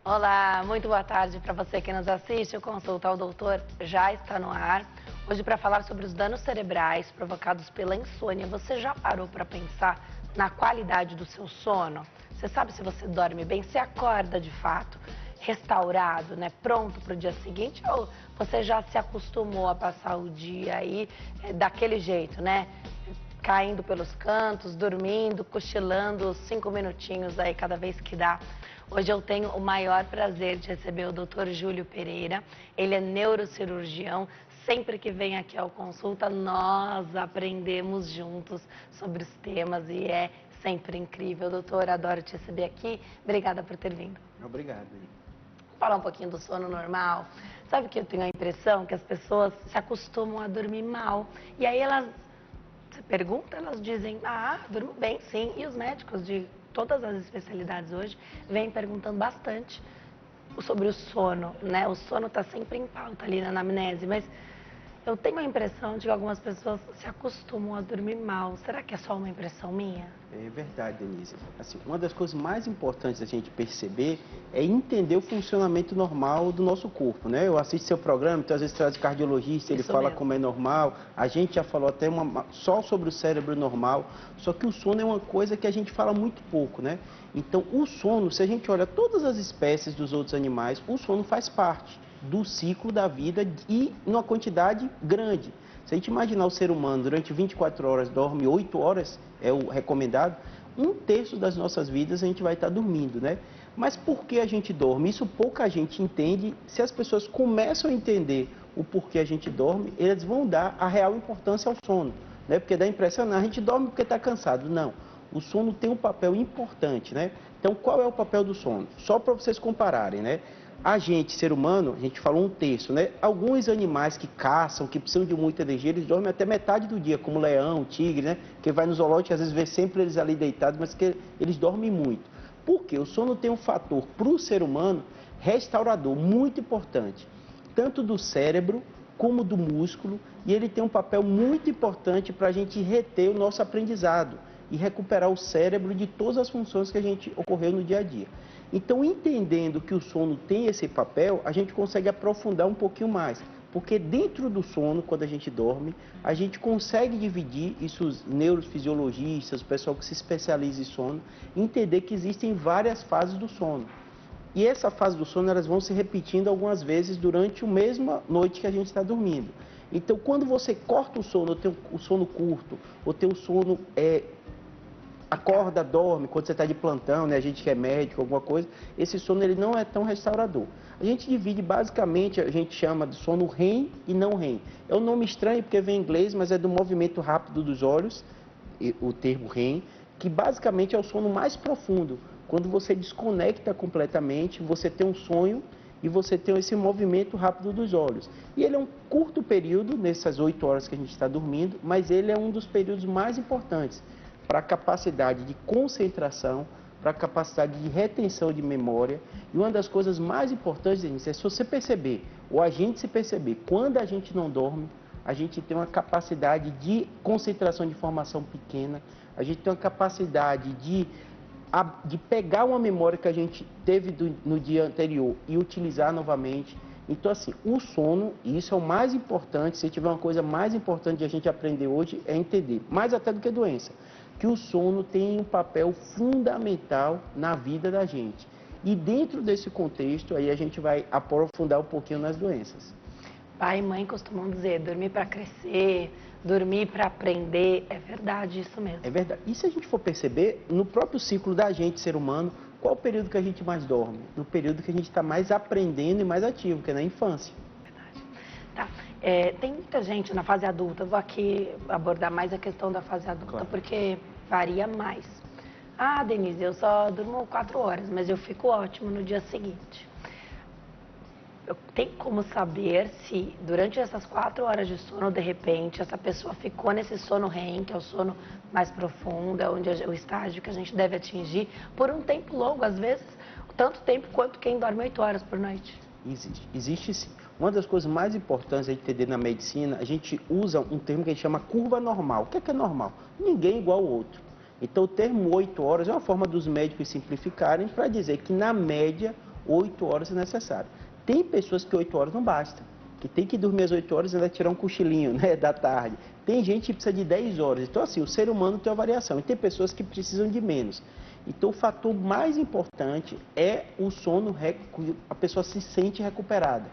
Olá, muito boa tarde para você que nos assiste. O Consulta ao Doutor já está no ar. Hoje para falar sobre os danos cerebrais provocados pela insônia. Você já parou para pensar na qualidade do seu sono? Você sabe se você dorme bem? Você acorda de fato restaurado, né? Pronto para o dia seguinte? Ou você já se acostumou a passar o dia aí daquele jeito, né? Caindo pelos cantos, dormindo, cochilando 5 minutinhos aí cada vez que dá. Hoje eu tenho o maior prazer de receber o Dr. Júlio Pereira. Ele é neurocirurgião. Sempre que vem aqui ao Consulta, nós aprendemos juntos sobre os temas e é sempre incrível. Doutor, adoro te receber aqui. Obrigada por ter vindo. Obrigado. Vou falar um pouquinho do sono normal. Sabe que eu tenho a impressão que as pessoas se acostumam a dormir mal. E aí você pergunta, elas dizem, durmo bem, sim. E os médicos de todas as especialidades hoje vêm perguntando bastante sobre o sono, né? O sono está sempre em pauta ali na anamnese, mas eu tenho a impressão de que algumas pessoas se acostumam a dormir mal. Será que é só uma impressão minha? É verdade, Denise. Assim, uma das coisas mais importantes da gente perceber é entender o funcionamento normal do nosso corpo, né? Eu assisto seu programa, então às vezes traz o cardiologista, ele fala como é normal. A gente já falou até só sobre o cérebro normal, só que o sono é uma coisa que a gente fala muito pouco, né? Então, o sono, se a gente olha todas as espécies dos outros animais, o sono faz parte do ciclo da vida e numa quantidade grande. Se a gente imaginar o ser humano durante 24 horas dorme 8 horas, é o recomendado, 1/3 das nossas vidas a gente vai estar dormindo, né? Mas por que a gente dorme? Isso pouca gente entende. Se as pessoas começam a entender o porquê a gente dorme, eles vão dar a real importância ao sono, né? Porque dá a impressão, a gente dorme porque está cansado. Não, o sono tem um papel importante, né? Então, qual é o papel do sono? Só para vocês compararem, né? A gente, ser humano, a gente falou 1/3, né? Alguns animais que caçam, que precisam de muita energia, eles dormem até metade do dia, como leão, tigre, né? Que vai no zoológico, às vezes vê sempre eles ali deitados, mas que eles dormem muito. Por quê? O sono tem um fator, para o ser humano, restaurador, muito importante. Tanto do cérebro, como do músculo, e ele tem um papel muito importante para a gente reter o nosso aprendizado e recuperar o cérebro de todas as funções que a gente ocorreu no dia a dia. Então, entendendo que o sono tem esse papel, a gente consegue aprofundar um pouquinho mais. Porque dentro do sono, quando a gente dorme, a gente consegue dividir, isso os neurofisiologistas, o pessoal que se especializa em sono, entender que existem várias fases do sono. E essa fase do sono, elas vão se repetindo algumas vezes durante a mesma noite que a gente está dormindo. Então, quando você corta o sono, ou tem o sono curto, ou tem o sono acorda, dorme, quando você está de plantão, né, a gente que é médico, alguma coisa, esse sono ele não é tão restaurador. A gente divide basicamente, a gente chama de sono REM e não REM. É um nome estranho porque vem em inglês, mas é do movimento rápido dos olhos, o termo REM, que basicamente é o sono mais profundo. Quando você desconecta completamente, você tem um sonho e você tem esse movimento rápido dos olhos. E ele é um curto período, nessas 8 horas que a gente está dormindo, mas ele é um dos períodos mais importantes para a capacidade de concentração, para a capacidade de retenção de memória. E uma das coisas mais importantes é se você perceber, ou a gente se perceber, quando a gente não dorme, a gente tem uma capacidade de concentração de informação pequena, a gente tem uma capacidade de pegar uma memória que a gente teve no dia anterior e utilizar novamente. Então, assim, o sono, e isso é o mais importante, se tiver uma coisa mais importante de a gente aprender hoje, é entender, mais até do que doença, que o sono tem um papel fundamental na vida da gente. E dentro desse contexto, aí a gente vai aprofundar um pouquinho nas doenças. Pai e mãe costumam dizer, dormir para crescer, dormir para aprender. É verdade isso mesmo. É verdade. E se a gente for perceber, no próprio ciclo da gente, ser humano, qual o período que a gente mais dorme? No período que a gente está mais aprendendo e mais ativo, que é na infância. Verdade. Tá. Tem muita gente na fase adulta, eu vou aqui abordar mais a questão da fase adulta, claro, porque varia mais. Denise, eu só durmo 4 horas, mas eu fico ótimo no dia seguinte. Tem como saber se durante essas 4 horas de sono, de repente, essa pessoa ficou nesse sono REM, que é o sono mais profundo, onde o estágio que a gente deve atingir, por um tempo longo, às vezes, tanto tempo quanto quem dorme 8 horas por noite? Existe sim. Uma das coisas mais importantes a gente entender na medicina, a gente usa um termo que a gente chama curva normal. O que é normal? Ninguém é igual ao outro. Então, o termo 8 horas é uma forma dos médicos simplificarem para dizer que, na média, 8 horas é necessário. Tem pessoas que 8 horas não basta, que tem que dormir às 8 horas e ainda tirar um cochilinho, né, da tarde. Tem gente que precisa de 10 horas. Então, assim, o ser humano tem uma variação. E tem pessoas que precisam de menos. Então, o fator mais importante é o sono, a pessoa se sente recuperada.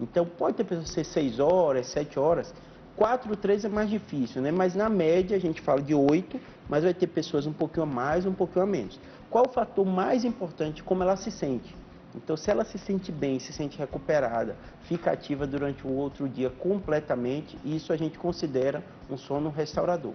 Então, pode ter pessoas ser 6 horas, 7 horas. 4, 3 é mais difícil, né? Mas, na média, a gente fala de 8, mas vai ter pessoas um pouquinho a mais, um pouquinho a menos. Qual o fator mais importante? Como ela se sente. Então, se ela se sente bem, se sente recuperada, fica ativa durante o outro dia completamente, isso a gente considera um sono restaurador.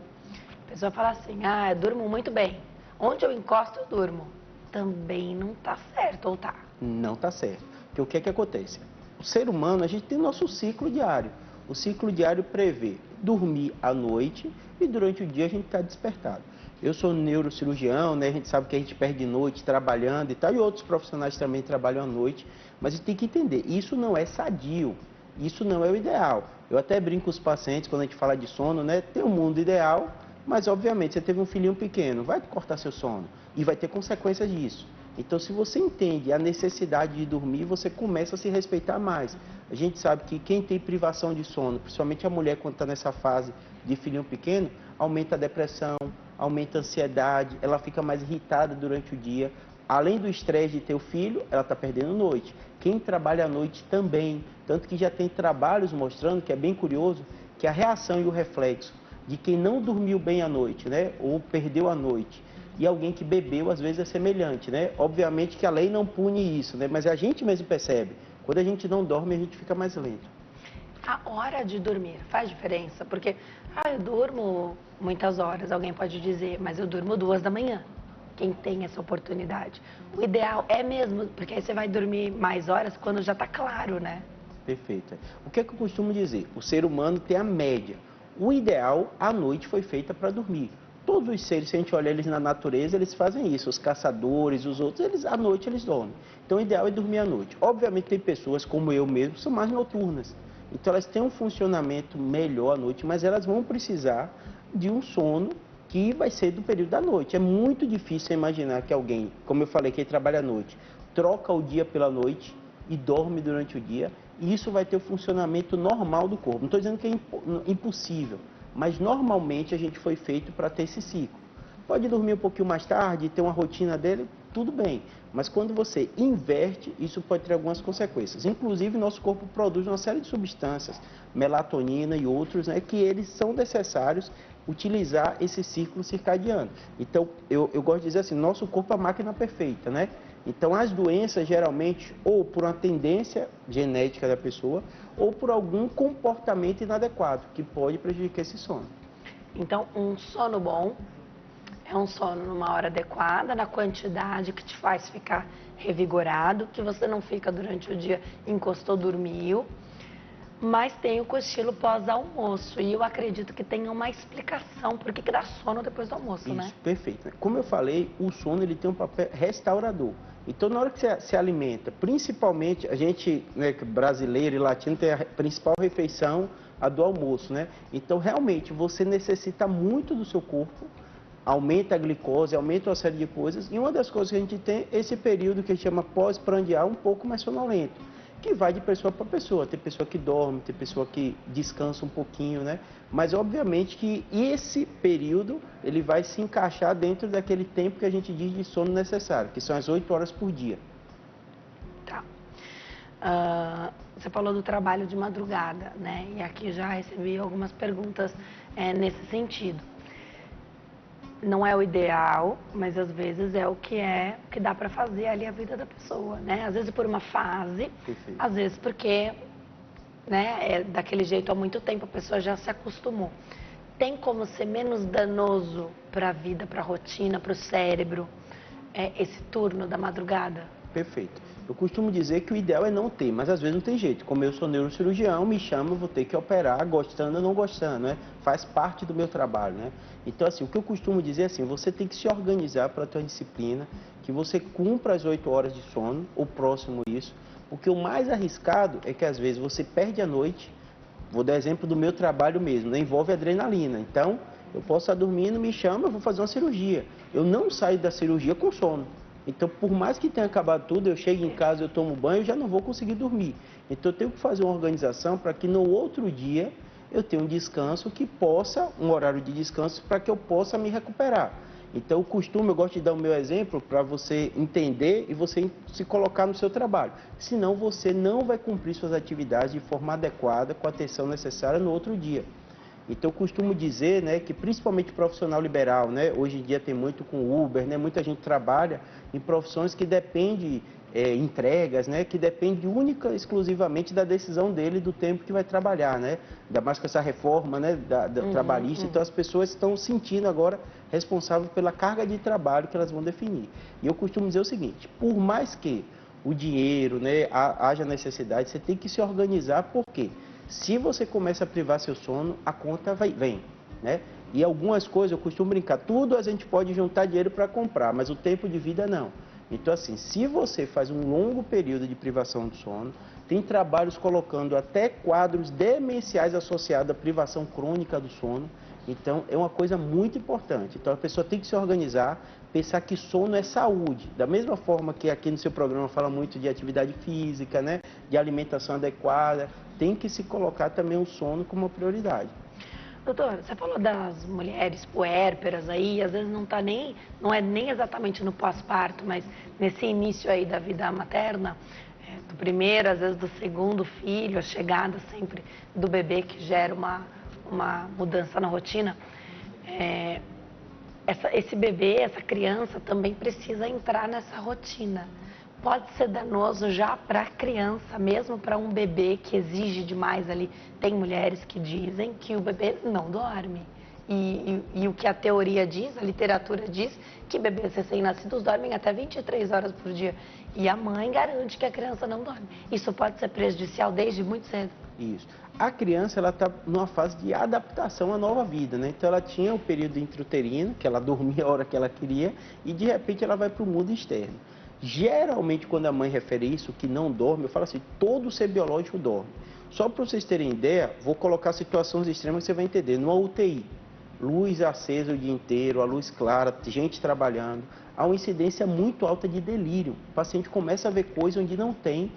A pessoa fala assim, eu durmo muito bem. Onde eu encosto, eu durmo. Também não está certo, ou tá? Não está certo. Porque o que é que acontece? O ser humano, a gente tem nosso ciclo diário. O ciclo diário prevê dormir à noite e durante o dia a gente está despertado. Eu sou neurocirurgião, né? A gente sabe que a gente perde noite trabalhando e tal, e outros profissionais também trabalham à noite, mas a gente tem que entender, isso não é sadio, isso não é o ideal. Eu até brinco com os pacientes, quando a gente fala de sono, né? Tem um mundo ideal, mas obviamente você teve um filhinho pequeno, vai cortar seu sono e vai ter consequências disso. Então, se você entende a necessidade de dormir, você começa a se respeitar mais. A gente sabe que quem tem privação de sono, principalmente a mulher quando está nessa fase de filhinho pequeno, aumenta a depressão, aumenta a ansiedade, ela fica mais irritada durante o dia. Além do estresse de ter o filho, ela está perdendo noite. Quem trabalha à noite também, tanto que já tem trabalhos mostrando, que é bem curioso, que a reação e o reflexo de quem não dormiu bem à noite, né, ou perdeu a noite, e alguém que bebeu, às vezes é semelhante, né? Obviamente que a lei não pune isso, né? Mas a gente mesmo percebe. Quando a gente não dorme, a gente fica mais lento. A hora de dormir faz diferença? Porque, eu durmo muitas horas, alguém pode dizer, mas eu durmo 2 da manhã. Quem tem essa oportunidade. O ideal é mesmo, porque aí você vai dormir mais horas quando já está claro, né? Perfeito. O que é que eu costumo dizer? O ser humano tem a média. O ideal, a noite foi feita para dormir. Todos os seres, se a gente olhar eles na natureza, eles fazem isso. Os caçadores, os outros, à noite eles dormem. Então, o ideal é dormir à noite. Obviamente, tem pessoas, como eu mesmo, que são mais noturnas. Então, elas têm um funcionamento melhor à noite, mas elas vão precisar de um sono que vai ser do período da noite. É muito difícil imaginar que alguém, como eu falei, que trabalha à noite, troca o dia pela noite e dorme durante o dia, e isso vai ter o funcionamento normal do corpo. Não estou dizendo que é impossível, mas normalmente a gente foi feito para ter esse ciclo. Pode dormir um pouquinho mais tarde, ter uma rotina dele, tudo bem. Mas quando você inverte, isso pode ter algumas consequências. Inclusive, nosso corpo produz uma série de substâncias, melatonina e outros, né, que eles são necessários utilizar esse ciclo circadiano. Então, eu gosto de dizer assim, nosso corpo é a máquina perfeita, né? Então, as doenças, geralmente, ou por uma tendência genética da pessoa, ou por algum comportamento inadequado, que pode prejudicar esse sono. Então, um sono bom é um sono numa hora adequada, na quantidade que te faz ficar revigorado, que você não fica durante o dia, encostou, dormiu, mas tem o cochilo pós-almoço. E eu acredito que tenha uma explicação por que dá sono depois do almoço, Isso, né? Perfeito. Como eu falei, o sono ele tem um papel restaurador. Então, na hora que você se alimenta, principalmente a gente, né, brasileiro e latino, tem a principal refeição, a do almoço, né? Então, realmente, você necessita muito do seu corpo, aumenta a glicose, aumenta uma série de coisas, e uma das coisas que a gente tem é esse período que a gente chama pós-prandial, um pouco mais sonolento, que vai de pessoa para pessoa. Tem pessoa que dorme, tem pessoa que descansa um pouquinho, né? Mas, obviamente, que esse período, ele vai se encaixar dentro daquele tempo que a gente diz de sono necessário, que são as 8 horas por dia. Tá. Você falou do trabalho de madrugada, né? E aqui já recebi algumas perguntas nesse sentido. Não é o ideal, mas às vezes é o que dá para fazer ali a vida da pessoa, né? Às vezes por uma fase, Perfeito. Às vezes porque, né, é daquele jeito há muito tempo, a pessoa já se acostumou. Tem como ser menos danoso para a vida, para a rotina, para o cérebro, esse turno da madrugada? Perfeito. Eu costumo dizer que o ideal é não ter, mas às vezes não tem jeito. Como eu sou neurocirurgião, me chama, eu vou ter que operar, gostando ou não gostando, né? Faz parte do meu trabalho, né? Então, assim, o que eu costumo dizer é assim, você tem que se organizar para a tua disciplina, que você cumpra as 8 horas de sono, ou próximo isso, porque o mais arriscado é que às vezes você perde a noite. Vou dar exemplo do meu trabalho mesmo, né? Envolve adrenalina. Então, eu posso estar dormindo, me chama, eu vou fazer uma cirurgia. Eu não saio da cirurgia com sono. Então, por mais que tenha acabado tudo, eu chego em casa, eu tomo banho, eu já não vou conseguir dormir. Então, eu tenho que fazer uma organização para que no outro dia eu tenha um descanso que possa, um horário de descanso, para que eu possa me recuperar. Então, o costume, eu gosto de dar o meu exemplo para você entender e você se colocar no seu trabalho. Senão, você não vai cumprir suas atividades de forma adequada, com a atenção necessária no outro dia. Então, eu costumo dizer, né, que principalmente profissional liberal, né, hoje em dia tem muito com Uber, né, muita gente trabalha em profissões que dependem, entregas, né, que depende única e exclusivamente da decisão dele, do tempo que vai trabalhar, né, ainda mais com essa reforma, né, trabalhista. Então, as pessoas estão sentindo agora responsável pela carga de trabalho que elas vão definir. E eu costumo dizer o seguinte, por mais que o dinheiro, né, haja necessidade, você tem que se organizar, por quê? Se você começa a privar seu sono, a conta vem, né? E algumas coisas, eu costumo brincar, tudo a gente pode juntar dinheiro para comprar, mas o tempo de vida não. Então, assim, se você faz um longo período de privação do sono, tem trabalhos colocando até quadros demenciais associados à privação crônica do sono, então é uma coisa muito importante. Então, a pessoa tem que se organizar, pensar que sono é saúde. Da mesma forma que aqui no seu programa fala muito de atividade física, né, de alimentação adequada, tem que se colocar também o sono como uma prioridade. Doutor, você falou das mulheres puérperas aí, às vezes não é nem exatamente no pós-parto, mas nesse início aí da vida materna, do primeiro, às vezes do segundo filho, a chegada sempre do bebê que gera uma mudança na rotina. Esse bebê, essa criança também precisa entrar nessa rotina. Pode ser danoso já para a criança, mesmo para um bebê que exige demais ali. Tem mulheres que dizem que o bebê não dorme. E o que a teoria diz, a literatura diz, que bebês recém-nascidos dormem até 23 horas por dia. E a mãe garante que a criança não dorme. Isso pode ser prejudicial desde muito cedo. Isso. A criança, ela está numa fase de adaptação à nova vida, né? Então, ela tinha o período intrauterino, que ela dormia a hora que ela queria, e de repente ela vai para o mundo externo. Geralmente, quando a mãe refere isso, que não dorme, eu falo assim, todo ser biológico dorme. Só para vocês terem ideia, vou colocar situações extremas que você vai entender. Numa UTI, luz acesa o dia inteiro, a luz clara, gente trabalhando, há uma incidência muito alta de delírio. O paciente começa a ver coisas onde não tem,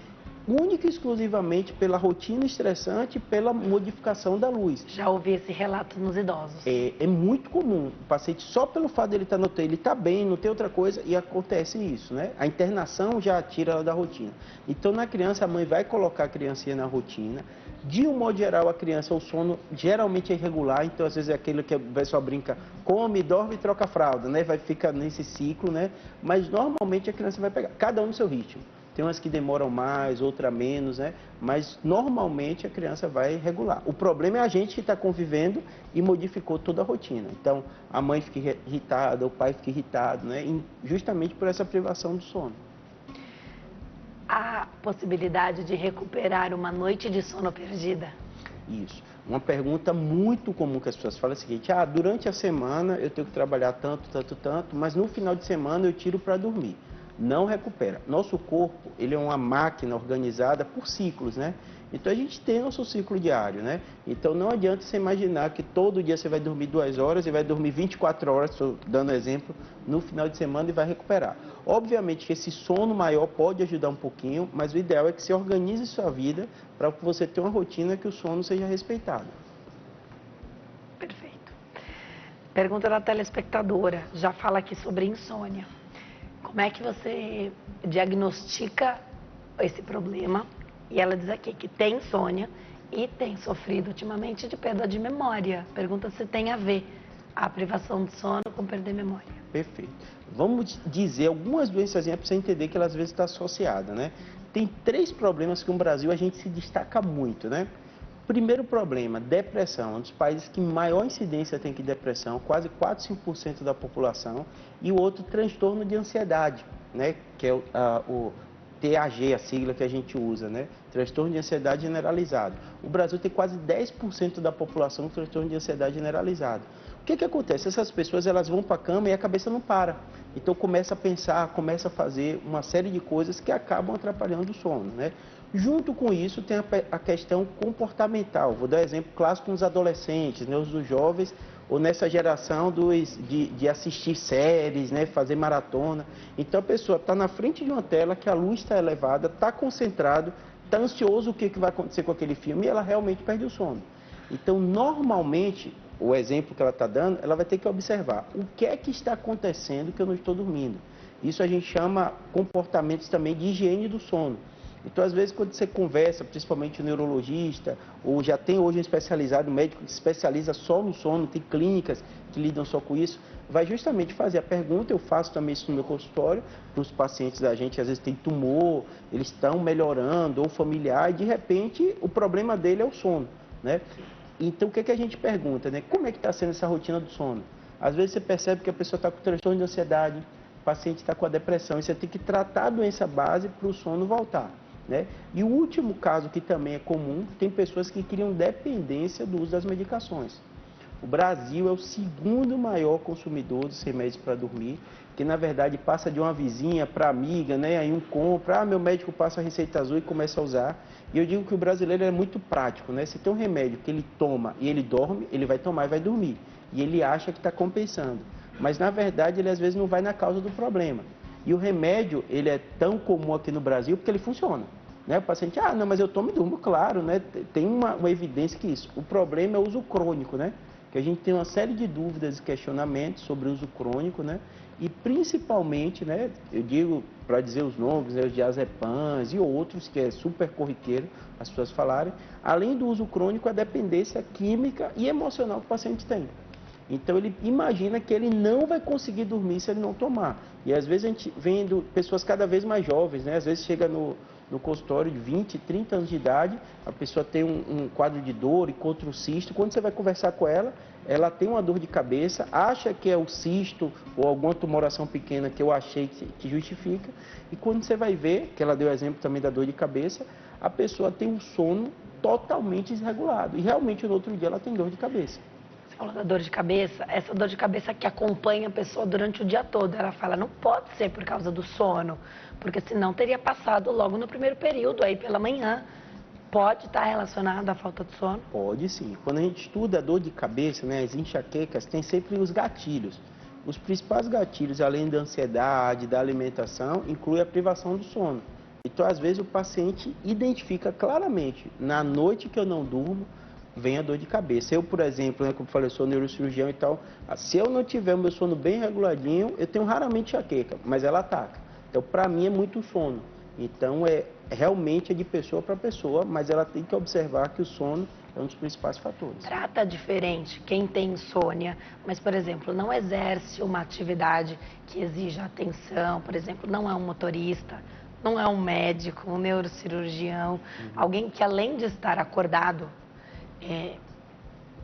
única e exclusivamente pela rotina estressante e pela modificação da luz. Já ouvi esse relato nos idosos. É muito comum. O paciente, só pelo fato de ele estar no UTI, ele está bem, não tem outra coisa, e acontece isso, né? A internação já tira ela da rotina. Então, na criança, a mãe vai colocar a criancinha na rotina. De um modo geral, a criança, o sono geralmente é irregular, então às vezes é aquilo que o pessoal brinca, come, dorme e troca a fralda, né? Vai ficar nesse ciclo, né? Mas normalmente a criança vai pegar, cada um no seu ritmo. Tem umas que demoram mais, outra menos, né? Mas normalmente a criança vai regular. O problema é a gente que está convivendo e modificou toda a rotina. Então, a mãe fica irritada, o pai fica irritado, né? Justamente por essa privação do sono. Há possibilidade de recuperar uma noite de sono perdida? Isso. Uma pergunta muito comum que as pessoas falam é a seguinte, durante a semana eu tenho que trabalhar tanto, mas no final de semana eu tiro para dormir. Não recupera. Nosso corpo, ele é uma máquina organizada por ciclos, né? Então, a gente tem nosso ciclo diário, né? Então, não adianta você imaginar que todo dia você vai dormir 2 horas e vai dormir 24 horas, estou dando exemplo, no final de semana e vai recuperar. Obviamente que esse sono maior pode ajudar um pouquinho, mas o ideal é que você organize sua vida para que você tenha uma rotina que o sono seja respeitado. Perfeito. Pergunta da telespectadora, já fala aqui sobre insônia. Como é que você diagnostica esse problema? E ela diz aqui que tem insônia e tem sofrido ultimamente de perda de memória. Pergunta se tem a ver a privação de sono com perder memória. Perfeito. Vamos dizer algumas doenças para você entender que ela às vezes está associada, né? Tem 3 problemas que no Brasil a gente se destaca muito, né? Primeiro problema, depressão, um dos países que maior incidência tem que depressão, quase 4, 5% da população, e o outro, transtorno de ansiedade, né, que é o TAG, a sigla que a gente usa, né, transtorno de ansiedade generalizado. O Brasil tem quase 10% da população com transtorno de ansiedade generalizado. O que acontece? Essas pessoas, elas vão para a cama e a cabeça não para. Então, começa a pensar, começa a fazer uma série de coisas que acabam atrapalhando o sono, né? Junto com isso, tem a questão comportamental. Vou dar um exemplo clássico com os adolescentes, né, os jovens. ou nessa geração de assistir séries, né, fazer maratona. Então a pessoa está na frente de uma tela que a luz está elevada, está concentrado, está ansioso o que vai acontecer com aquele filme e ela realmente perde o sono. Então, normalmente, o exemplo que ela está dando, ela vai ter que observar o que é que está acontecendo que eu não estou dormindo. Isso a gente chama comportamentos também de higiene do sono. Então, às vezes, quando você conversa, principalmente o neurologista, ou já tem hoje um especializado, um médico que se especializa só no sono, tem clínicas que lidam só com isso, vai justamente fazer a pergunta. Eu faço também isso no meu consultório, para os pacientes da gente, às vezes tem tumor, eles estão melhorando, ou familiar, e de repente o problema dele é o sono, né? Então, o que é que a gente pergunta, né? Como é que está sendo essa rotina do sono? Às vezes você percebe que a pessoa está com transtorno de ansiedade, o paciente está com a depressão, e você tem que tratar a doença base para o sono voltar, né? E o último caso que também é comum, tem pessoas que criam dependência do uso das medicações. O Brasil é o segundo maior consumidor dos remédios para dormir, que na verdade passa de uma vizinha para amiga, né? Aí um compra, meu médico passa a receita azul e começa a usar. E eu digo que o brasileiro é muito prático, né? Se tem um remédio que ele toma e ele dorme, ele vai tomar e vai dormir. E ele acha que está compensando. Mas na verdade ele às vezes não vai na causa do problema. E o remédio, ele é tão comum aqui no Brasil porque ele funciona, né? O paciente, não, mas eu tomo e durmo, claro, né? Tem uma evidência que isso. O problema é o uso crônico, né? Que a gente tem uma série de dúvidas e questionamentos sobre o uso crônico, né? E principalmente, né, eu digo, para dizer os nomes, né, os diazepams e outros, que é super corriqueiro as pessoas falarem, além do uso crônico, a dependência química e emocional que o paciente tem. Então, ele imagina que ele não vai conseguir dormir se ele não tomar. E, às vezes, a gente vendo pessoas cada vez mais jovens, né? Às vezes, chega no consultório de 20, 30 anos de idade, a pessoa tem um quadro de dor, encontra um cisto. Quando você vai conversar com ela, ela tem uma dor de cabeça, acha que é o cisto ou alguma tumoração pequena que eu achei que justifica. E quando você vai ver, que ela deu exemplo também da dor de cabeça, a pessoa tem um sono totalmente desregulado. E, realmente, no outro dia, ela tem dor de cabeça. Você falou da dor de cabeça, essa dor de cabeça que acompanha a pessoa durante o dia todo. Ela fala, não pode ser por causa do sono, porque senão teria passado logo no primeiro período, aí pela manhã. Pode estar relacionado à falta de sono? Pode sim. Quando a gente estuda a dor de cabeça, né, as enxaquecas, tem sempre os gatilhos. Os principais gatilhos, além da ansiedade, da alimentação, inclui a privação do sono. Então, às vezes, o paciente identifica claramente, na noite que eu não durmo, vem a dor de cabeça. Eu, por exemplo, né, como eu falei, eu sou neurocirurgião e tal, se eu não tiver o meu sono bem reguladinho, eu tenho raramente enxaqueca, mas ela ataca. Então, para mim, é muito sono. Então, realmente é de pessoa para pessoa, mas ela tem que observar que o sono é um dos principais fatores. Trata diferente quem tem insônia, mas, por exemplo, não exerce uma atividade que exija atenção, por exemplo, não é um motorista, não é um médico, um neurocirurgião, alguém que, além de estar acordado,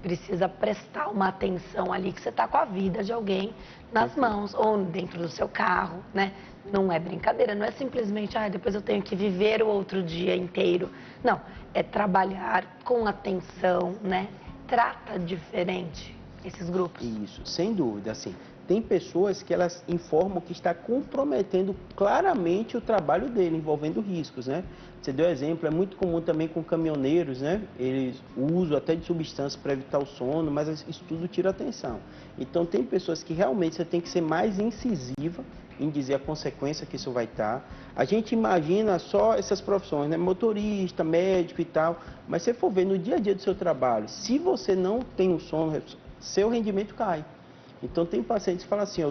precisa prestar uma atenção ali, que você está com a vida de alguém nas mãos ou dentro do seu carro, né? Não é brincadeira, não é simplesmente, depois eu tenho que viver o outro dia inteiro. Não, é trabalhar com atenção, né? Trata diferente esses grupos. Isso, sem dúvida, assim. Tem pessoas que elas informam que está comprometendo claramente o trabalho dele, envolvendo riscos, né? Você deu exemplo, é muito comum também com caminhoneiros, né? Eles usam até de substâncias para evitar o sono, mas isso tudo tira atenção. Então, tem pessoas que realmente você tem que ser mais incisiva em dizer a consequência que isso vai estar. A gente imagina só essas profissões, né? Motorista, médico e tal, mas se você for ver no dia a dia do seu trabalho, se você não tem um sono, seu rendimento cai. Então, tem pacientes que falam assim,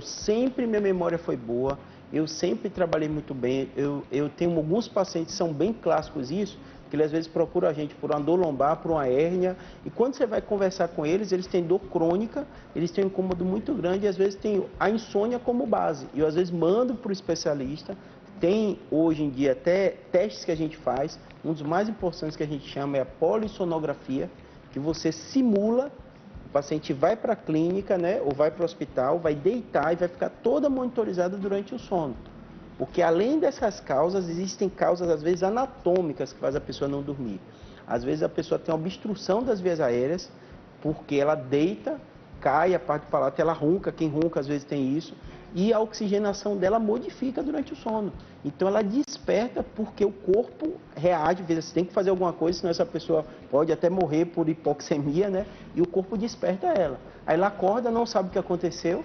minha memória foi boa, eu sempre trabalhei muito bem, eu tenho alguns pacientes que são bem clássicos isso, que eles às vezes procuram a gente por uma dor lombar, por uma hérnia, e quando você vai conversar com eles, eles têm dor crônica, eles têm um incômodo muito grande, e às vezes tem a insônia como base. E eu às vezes mando para o especialista, tem hoje em dia até testes que a gente faz, um dos mais importantes que a gente chama é a polissonografia, que você simula. O paciente vai para a clínica, né, ou vai para o hospital, vai deitar e vai ficar toda monitorizada durante o sono. Porque além dessas causas, existem causas, às vezes, anatômicas que fazem a pessoa não dormir. Às vezes a pessoa tem obstrução das vias aéreas, porque ela deita, cai a parte do palato, ela ronca, quem ronca às vezes tem isso, e a oxigenação dela modifica durante o sono. Então ela desperta porque o corpo reage, você tem que fazer alguma coisa, senão essa pessoa pode até morrer por hipoxemia, né? E o corpo desperta ela. Aí ela acorda, não sabe o que aconteceu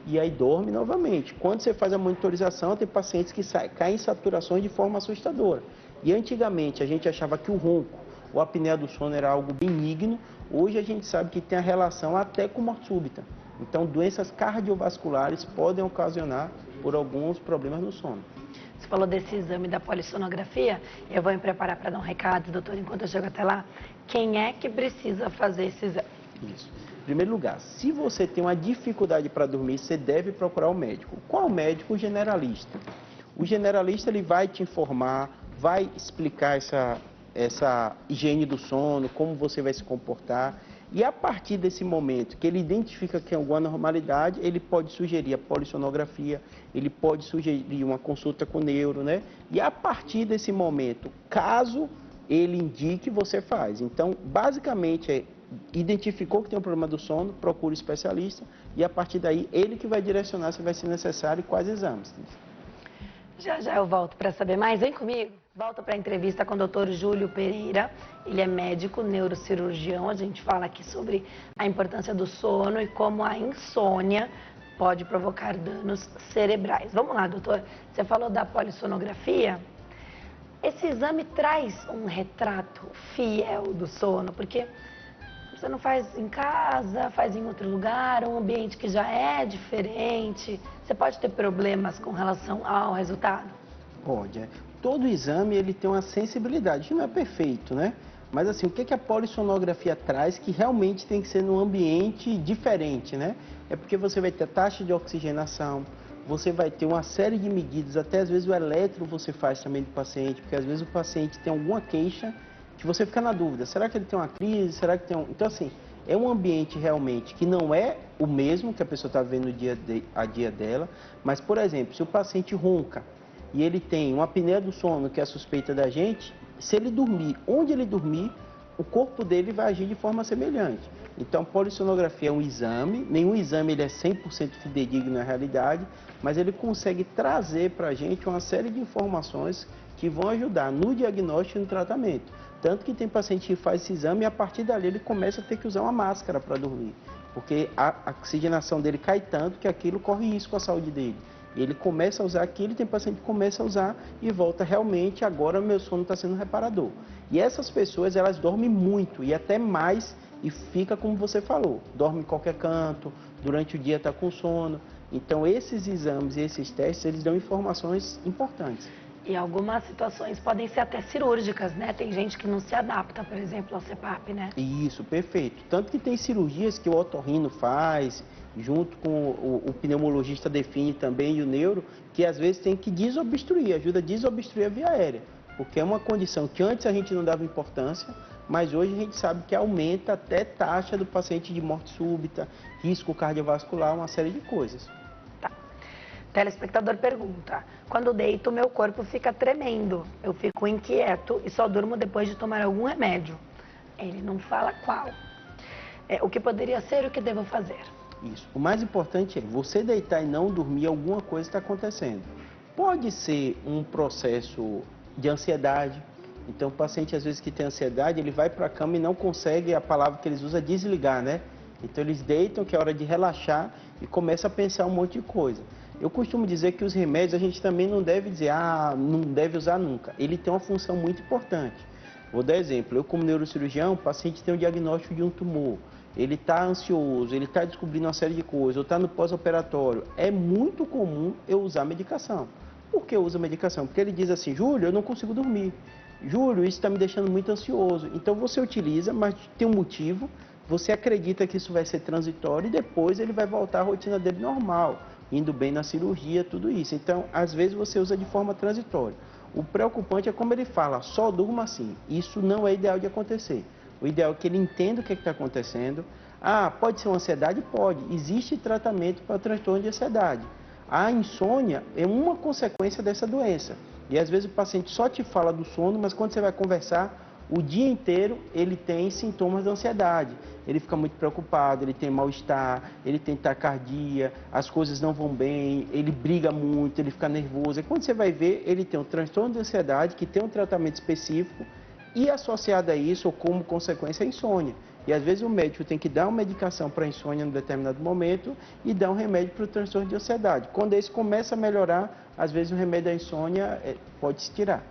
e aí dorme novamente. Quando você faz a monitorização, tem pacientes que caem em saturações de forma assustadora. E antigamente a gente achava que o ronco ou a apneia do sono era algo benigno, hoje a gente sabe que tem a relação até com morte súbita. Então, doenças cardiovasculares podem ocasionar por alguns problemas no sono. Você falou desse exame da polissonografia, eu vou me preparar para dar um recado, doutor, enquanto eu chego até lá. Quem é que precisa fazer esse exame? Isso. Em primeiro lugar, se você tem uma dificuldade para dormir, você deve procurar o médico. Qual médico? O generalista. O generalista ele vai te informar, vai explicar essa higiene do sono, como você vai se comportar. E a partir desse momento que ele identifica que tem alguma anormalidade, ele pode sugerir a polissonografia, ele pode sugerir uma consulta com o neuro, né? E a partir desse momento, caso ele indique, você faz. Então, basicamente, identificou que tem um problema do sono, procura o especialista e a partir daí, ele que vai direcionar se vai ser necessário e quais exames. Já já eu volto para saber mais. Vem comigo. Volto para a entrevista com o Dr. Júlio Pereira. Ele é médico neurocirurgião. A gente fala aqui sobre a importância do sono e como a insônia pode provocar danos cerebrais. Vamos lá, doutor. Você falou da polissonografia. Esse exame traz um retrato fiel do sono, porque você não faz em casa, faz em outro lugar, um ambiente que já é diferente. Você pode ter problemas com relação ao resultado? Pode. Todo exame ele tem uma sensibilidade, não é perfeito, né? Mas assim, o que a polissonografia traz que realmente tem que ser num ambiente diferente, né? É porque você vai ter taxa de oxigenação, você vai ter uma série de medidas, até às vezes o eletro você faz também do paciente, porque às vezes o paciente tem alguma queixa que você fica na dúvida, será que ele tem uma crise, será que tem um... Então assim, é um ambiente realmente que não é o mesmo que a pessoa está vivendo no dia a dia dela, mas por exemplo, se o paciente ronca, e ele tem uma apneia do sono, que é a suspeita da gente, se ele dormir, onde ele dormir, o corpo dele vai agir de forma semelhante. Então, polissonografia é um exame, nenhum exame ele é 100% fidedigno na realidade, mas ele consegue trazer para a gente uma série de informações que vão ajudar no diagnóstico e no tratamento. Tanto que tem paciente que faz esse exame e a partir dali ele começa a ter que usar uma máscara para dormir, porque a oxigenação dele cai tanto que aquilo corre risco à saúde dele. Ele começa a usar aquilo, tem paciente que começa a usar e volta realmente, agora meu sono está sendo reparador. E essas pessoas, elas dormem muito e até mais e fica como você falou, dorme em qualquer canto, durante o dia está com sono. Então esses exames e esses testes, eles dão informações importantes. E algumas situações podem ser até cirúrgicas, né? Tem gente que não se adapta, por exemplo, ao CPAP, né? Isso, perfeito. Tanto que tem cirurgias que o otorrino faz, junto com o pneumologista define também e o neuro, que às vezes tem que desobstruir, ajuda a desobstruir a via aérea. Porque é uma condição que antes a gente não dava importância, mas hoje a gente sabe que aumenta até taxa do paciente de morte súbita, risco cardiovascular, uma série de coisas. Tá. O telespectador pergunta, quando deito, meu corpo fica tremendo, eu fico inquieto e só durmo depois de tomar algum remédio. Ele não fala qual. O que poderia ser, o que devo fazer? Isso. O mais importante é você deitar e não dormir, alguma coisa está acontecendo. Pode ser um processo de ansiedade. Então, o paciente, às vezes, que tem ansiedade, ele vai para a cama e não consegue, a palavra que eles usam é desligar, né? Então, eles deitam, que é hora de relaxar, e começa a pensar um monte de coisa. Eu costumo dizer que os remédios, a gente também não deve dizer, não deve usar nunca. Ele tem uma função muito importante. Vou dar exemplo. Eu, como neurocirurgião, o paciente tem o diagnóstico de um tumor. Ele está ansioso, ele está descobrindo uma série de coisas, ou está no pós-operatório. É muito comum eu usar medicação. Por que eu uso medicação? Porque ele diz assim, Júlio, eu não consigo dormir. Júlio, isso está me deixando muito ansioso. Então você utiliza, mas tem um motivo, você acredita que isso vai ser transitório e depois ele vai voltar à rotina dele normal, indo bem na cirurgia, tudo isso. Então, às vezes você usa de forma transitória. O preocupante é como ele fala, só durma assim. Isso não é ideal de acontecer. O ideal é que ele entenda o que está acontecendo. Pode ser uma ansiedade? Pode. Existe tratamento para transtorno de ansiedade. A insônia é uma consequência dessa doença. E às vezes o paciente só te fala do sono, mas quando você vai conversar, o dia inteiro ele tem sintomas de ansiedade. Ele fica muito preocupado, ele tem mal-estar, ele tem taquicardia, as coisas não vão bem, ele briga muito, ele fica nervoso. E quando você vai ver, ele tem um transtorno de ansiedade que tem um tratamento específico e associado a isso, ou como consequência, a insônia. E às vezes o médico tem que dar uma medicação para insônia em determinado momento e dar um remédio para o transtorno de ansiedade. Quando esse começa a melhorar, às vezes o remédio da insônia pode se tirar.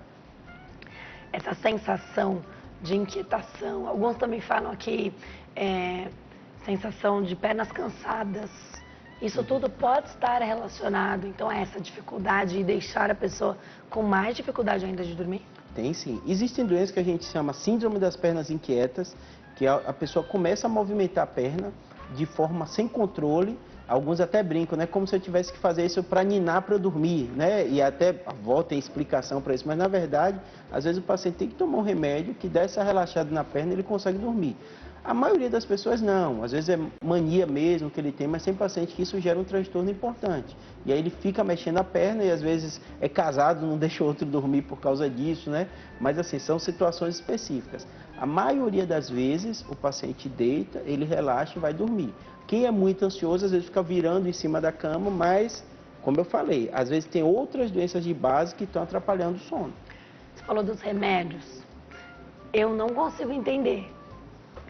Essa sensação de inquietação, alguns também falam aqui, sensação de pernas cansadas, isso tudo pode estar relacionado, então, a essa dificuldade e deixar a pessoa com mais dificuldade ainda de dormir? Tem sim. Existem doenças que a gente chama síndrome das pernas inquietas, que a pessoa começa a movimentar a perna de forma sem controle. Alguns até brincam, né? Como se eu tivesse que fazer isso para ninar, para eu dormir, né? E até a avó tem explicação para isso, mas na verdade, às vezes o paciente tem que tomar um remédio que dá essa relaxada na perna e ele consegue dormir. A maioria das pessoas não, às vezes é mania mesmo que ele tem, mas tem paciente que isso gera um transtorno importante. E aí ele fica mexendo a perna e às vezes é casado, não deixa o outro dormir por causa disso, né? Mas assim, são situações específicas. A maioria das vezes o paciente deita, ele relaxa e vai dormir. Quem é muito ansioso, às vezes fica virando em cima da cama, mas, como eu falei, às vezes tem outras doenças de base que estão atrapalhando o sono. Você falou dos remédios. Eu não consigo entender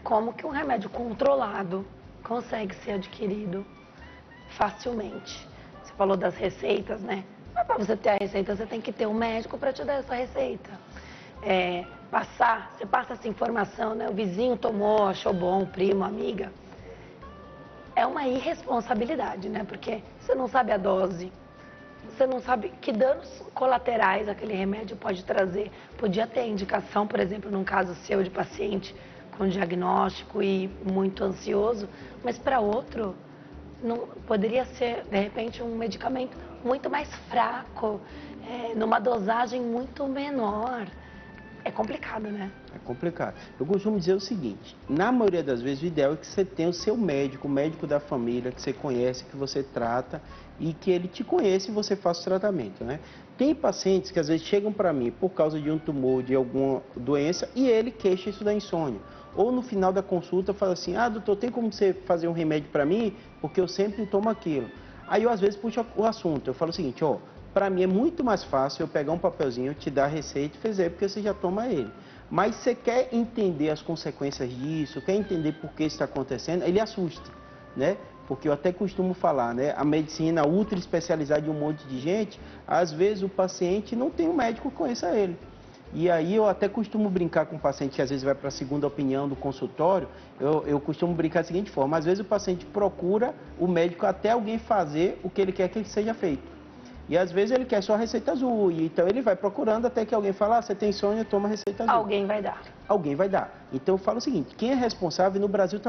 como que um remédio controlado consegue ser adquirido facilmente. Você falou das receitas, né? Mas para você ter a receita, você tem que ter um médico para te dar essa receita. Você passa essa informação, né? O vizinho tomou, achou bom, o primo, a amiga. É uma irresponsabilidade, né? Porque você não sabe a dose, você não sabe que danos colaterais aquele remédio pode trazer. Podia ter indicação, por exemplo, num caso seu de paciente com diagnóstico e muito ansioso, mas para outro não, poderia ser, de repente, um medicamento muito mais fraco, numa dosagem muito menor. É complicado, né? É complicado. Eu costumo dizer o seguinte, na maioria das vezes o ideal é que você tenha o seu médico, o médico da família, que você conhece, que você trata e que ele te conheça e você faça o tratamento, né? Tem pacientes que às vezes chegam para mim por causa de um tumor, de alguma doença e ele queixa isso da insônia. Ou no final da consulta fala assim, doutor, tem como você fazer um remédio para mim? Porque eu sempre tomo aquilo. Aí eu às vezes puxo o assunto, eu falo o seguinte, para mim é muito mais fácil eu pegar um papelzinho, te dar a receita e fazer, porque você já toma ele. Mas você quer entender as consequências disso, quer entender por que isso está acontecendo, ele assusta, né? Porque eu até costumo falar, né? A medicina ultra especializada de um monte de gente, às vezes o paciente não tem um médico que conheça ele. E aí eu até costumo brincar com o paciente que às vezes vai para a segunda opinião do consultório, eu costumo brincar da seguinte forma, às vezes o paciente procura o médico até alguém fazer o que ele quer que seja feito. E às vezes ele quer só a receita azul, e então ele vai procurando até que alguém fala, você tem insônia, toma a receita azul. Alguém vai dar. Alguém vai dar. Então eu falo o seguinte, quem é responsável, no Brasil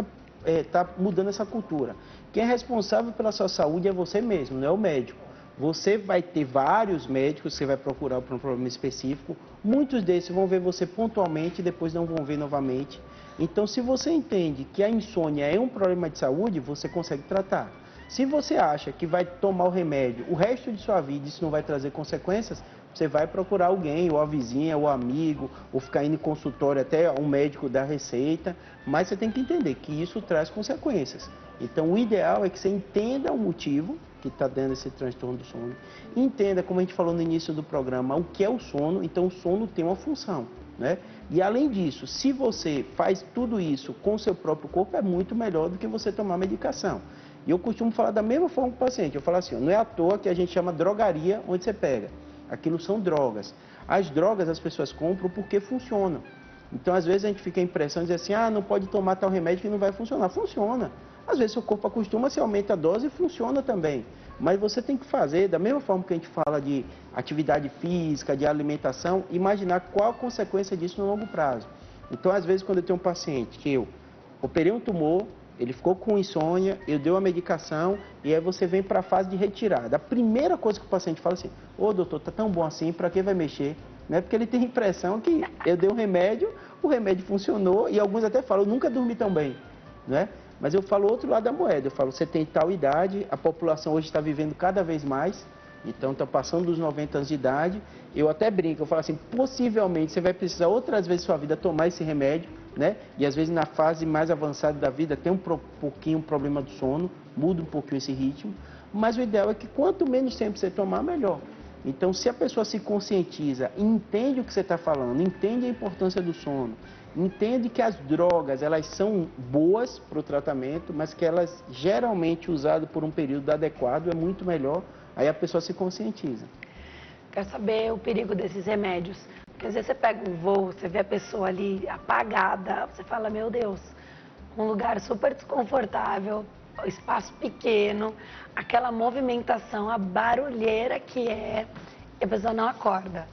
está mudando essa cultura, quem é responsável pela sua saúde é você mesmo, não é o médico. Você vai ter vários médicos, você vai procurar para um problema específico, muitos desses vão ver você pontualmente e depois não vão ver novamente. Então, se você entende que a insônia é um problema de saúde, você consegue tratar. Se você acha que vai tomar o remédio o resto de sua vida e isso não vai trazer consequências, você vai procurar alguém, ou a vizinha, ou amigo, ou ficar indo em consultório até um médico dar receita, mas você tem que entender que isso traz consequências. Então, o ideal é que você entenda o motivo que está dando esse transtorno do sono, entenda, como a gente falou no início do programa, o que é o sono, então o sono tem uma função, né? E além disso, se você faz tudo isso com o seu próprio corpo, é muito melhor do que você tomar medicação. E eu costumo falar da mesma forma com o paciente, eu falo assim, não é à toa que a gente chama drogaria onde você pega, aquilo são drogas. As drogas as pessoas compram porque funcionam. Então, às vezes a gente fica a impressão de dizer assim, não pode tomar tal remédio que não vai funcionar. Funciona. Às vezes seu corpo acostuma, você aumenta a dose e funciona também. Mas você tem que fazer, da mesma forma que a gente fala de atividade física, de alimentação, imaginar qual a consequência disso no longo prazo. Então, às vezes, quando eu tenho um paciente que eu operei um tumor, ele ficou com insônia, eu dei uma medicação e aí você vem para a fase de retirada. A primeira coisa que o paciente fala assim, doutor, tá tão bom assim, para que vai mexer? Né? Porque ele tem a impressão que eu dei um remédio, o remédio funcionou e alguns até falam, eu nunca dormi tão bem, né? Mas eu falo outro lado da moeda, eu falo, você tem tal idade, a população hoje está vivendo cada vez mais, então está passando dos 90 anos de idade, eu até brinco, eu falo assim, possivelmente você vai precisar outras vezes na sua vida tomar esse remédio, né? E às vezes na fase mais avançada da vida tem um pouquinho um problema do sono, muda um pouquinho esse ritmo, mas o ideal é que quanto menos tempo você tomar, melhor. Então, se a pessoa se conscientiza, entende o que você está falando, entende a importância do sono, entende que as drogas, elas são boas para o tratamento, mas que elas, geralmente, usadas por um período adequado, é muito melhor, aí a pessoa se conscientiza. Quer saber o perigo desses remédios? Porque às vezes você pega um voo, você vê a pessoa ali apagada, você fala, meu Deus, um lugar super desconfortável, espaço pequeno, aquela movimentação, a barulheira que é, e a pessoa não acorda.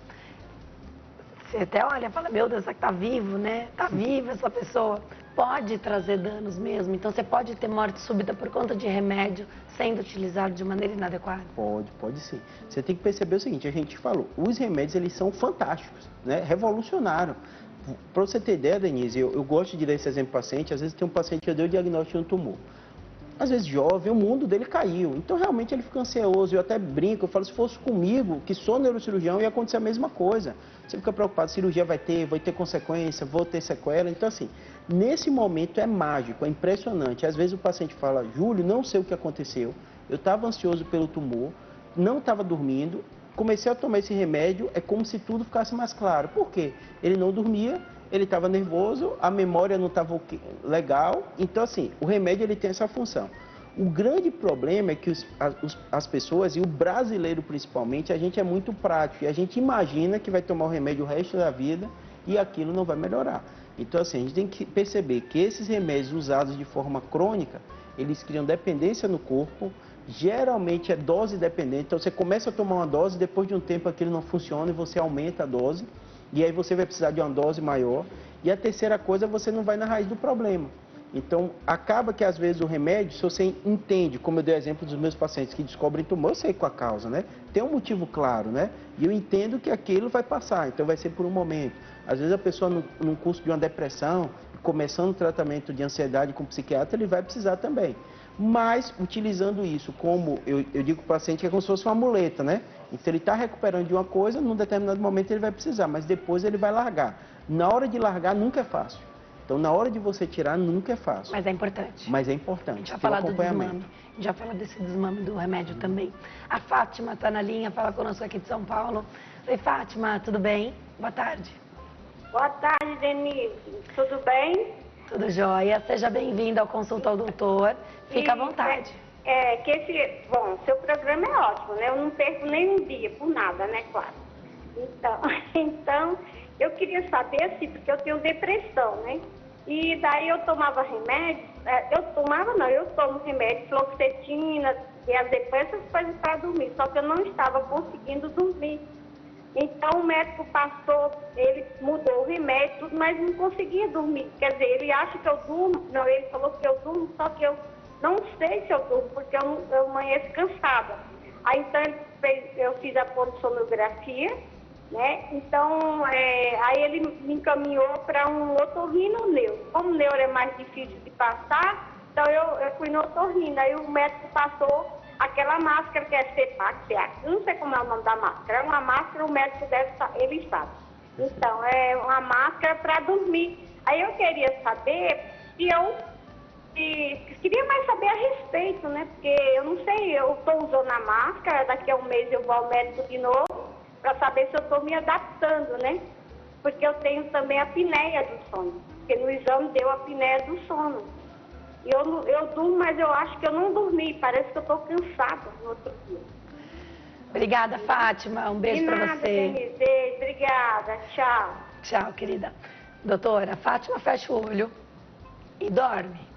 Você até olha e fala, meu Deus, será que tá vivo, né? Tá viva essa pessoa. Pode trazer danos mesmo, então você pode ter morte súbita por conta de remédio sendo utilizado de maneira inadequada? Pode sim. Você tem que perceber o seguinte, a gente falou, os remédios eles são fantásticos, né? Revolucionaram. Para você ter ideia, Denise, eu gosto de dar esse exemplo para o paciente, às vezes tem um paciente que deu o diagnóstico de um tumor. Às vezes jovem, o mundo dele caiu. Então, realmente, ele fica ansioso. Eu até brinco, eu falo, se fosse comigo, que sou neurocirurgião, ia acontecer a mesma coisa. Você fica preocupado, cirurgia vai ter consequência, vou ter sequela. Então, assim, nesse momento é mágico, é impressionante. Às vezes o paciente fala, Júlio, não sei o que aconteceu, eu estava ansioso pelo tumor, não estava dormindo, comecei a tomar esse remédio, é como se tudo ficasse mais claro. Por quê? Ele não dormia, ele estava nervoso, a memória não estava legal. Então, assim, o remédio ele tem essa função. O grande problema é que as pessoas, e o brasileiro principalmente, a gente é muito prático. E a gente imagina que vai tomar o remédio o resto da vida e aquilo não vai melhorar. Então, assim, a gente tem que perceber que esses remédios usados de forma crônica, eles criam dependência no corpo. Geralmente é dose dependente. Então, você começa a tomar uma dose, depois de um tempo aquilo não funciona e você aumenta a dose. E aí você vai precisar de uma dose maior. E a terceira coisa, você não vai na raiz do problema. Então, acaba que às vezes o remédio, se você entende, como eu dei exemplo dos meus pacientes que descobrem tumor, eu sei qual a causa, né? Tem um motivo claro, né? E eu entendo que aquilo vai passar, então vai ser por um momento. Às vezes a pessoa, num curso de uma depressão, começando o tratamento de ansiedade com o psiquiatra, ele vai precisar também. Mas, utilizando isso como, eu digo para o paciente que é como se fosse uma muleta, né? Então, ele está recuperando de uma coisa, num determinado momento ele vai precisar, mas depois ele vai largar. Na hora de largar, nunca é fácil. Então, na hora de você tirar, nunca é fácil. Mas é importante. Mas é importante. A gente já fala do desmame. A gente já fala desse desmame do remédio também. A Fátima está na linha, fala conosco aqui de São Paulo. Oi, Fátima, tudo bem? Boa tarde. Boa tarde, Denise. Tudo bem? Tudo jóia. Seja bem-vinda ao Consulta ao Doutor. Fica à vontade. Bom, seu programa é ótimo, né? Eu não perco nem um dia por nada, né, claro. Então, eu queria saber, assim, porque eu tenho depressão, né? E daí eu tomava remédio, eu tomo remédio, fluoxetina, diazepam, essas coisas para dormir, só que eu não estava conseguindo dormir. Então o médico passou, ele mudou o remédio, mas não conseguia dormir. Quer dizer, ele acha que eu durmo, não, ele falou que eu durmo, só que eu não sei se eu durmo, porque eu amanheço cansada. Aí então eu fiz a polissonografia, né? Então, aí ele me encaminhou para um otorrino neuro. Como neuro é mais difícil de passar, então eu fui no otorrino. Aí o médico passou aquela máscara que é CEPAC, eu não sei como é o nome da máscara. É uma máscara, o médico ele sabe. Então, é uma máscara para dormir. Aí eu queria saber queria mais saber a respeito, né? Porque eu não sei, eu estou usando a máscara, daqui a um mês eu vou ao médico de novo, para saber se eu estou me adaptando, né? Porque eu tenho também a apneia do sono, porque no exame deu a apneia do sono. E eu durmo, mas eu acho que eu não dormi, parece que eu estou cansada no outro dia. Obrigada, Fátima, um beijo para você. Denise, beijo, obrigada, tchau. Tchau, querida. Doutora, a Fátima fecha o olho e dorme.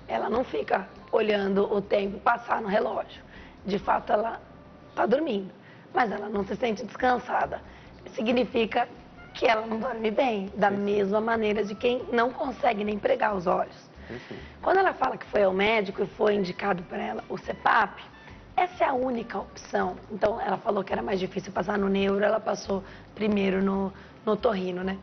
Ela não fica olhando o tempo passar no relógio. De fato, ela está dormindo, mas ela não se sente descansada. Significa que ela não dorme bem, da mesma maneira de quem não consegue nem pregar os olhos. Quando ela fala que foi ao médico e foi indicado para ela o CEPAP, essa é a única opção. Então, ela falou que era mais difícil passar no neuro, ela passou primeiro no otorrino, né?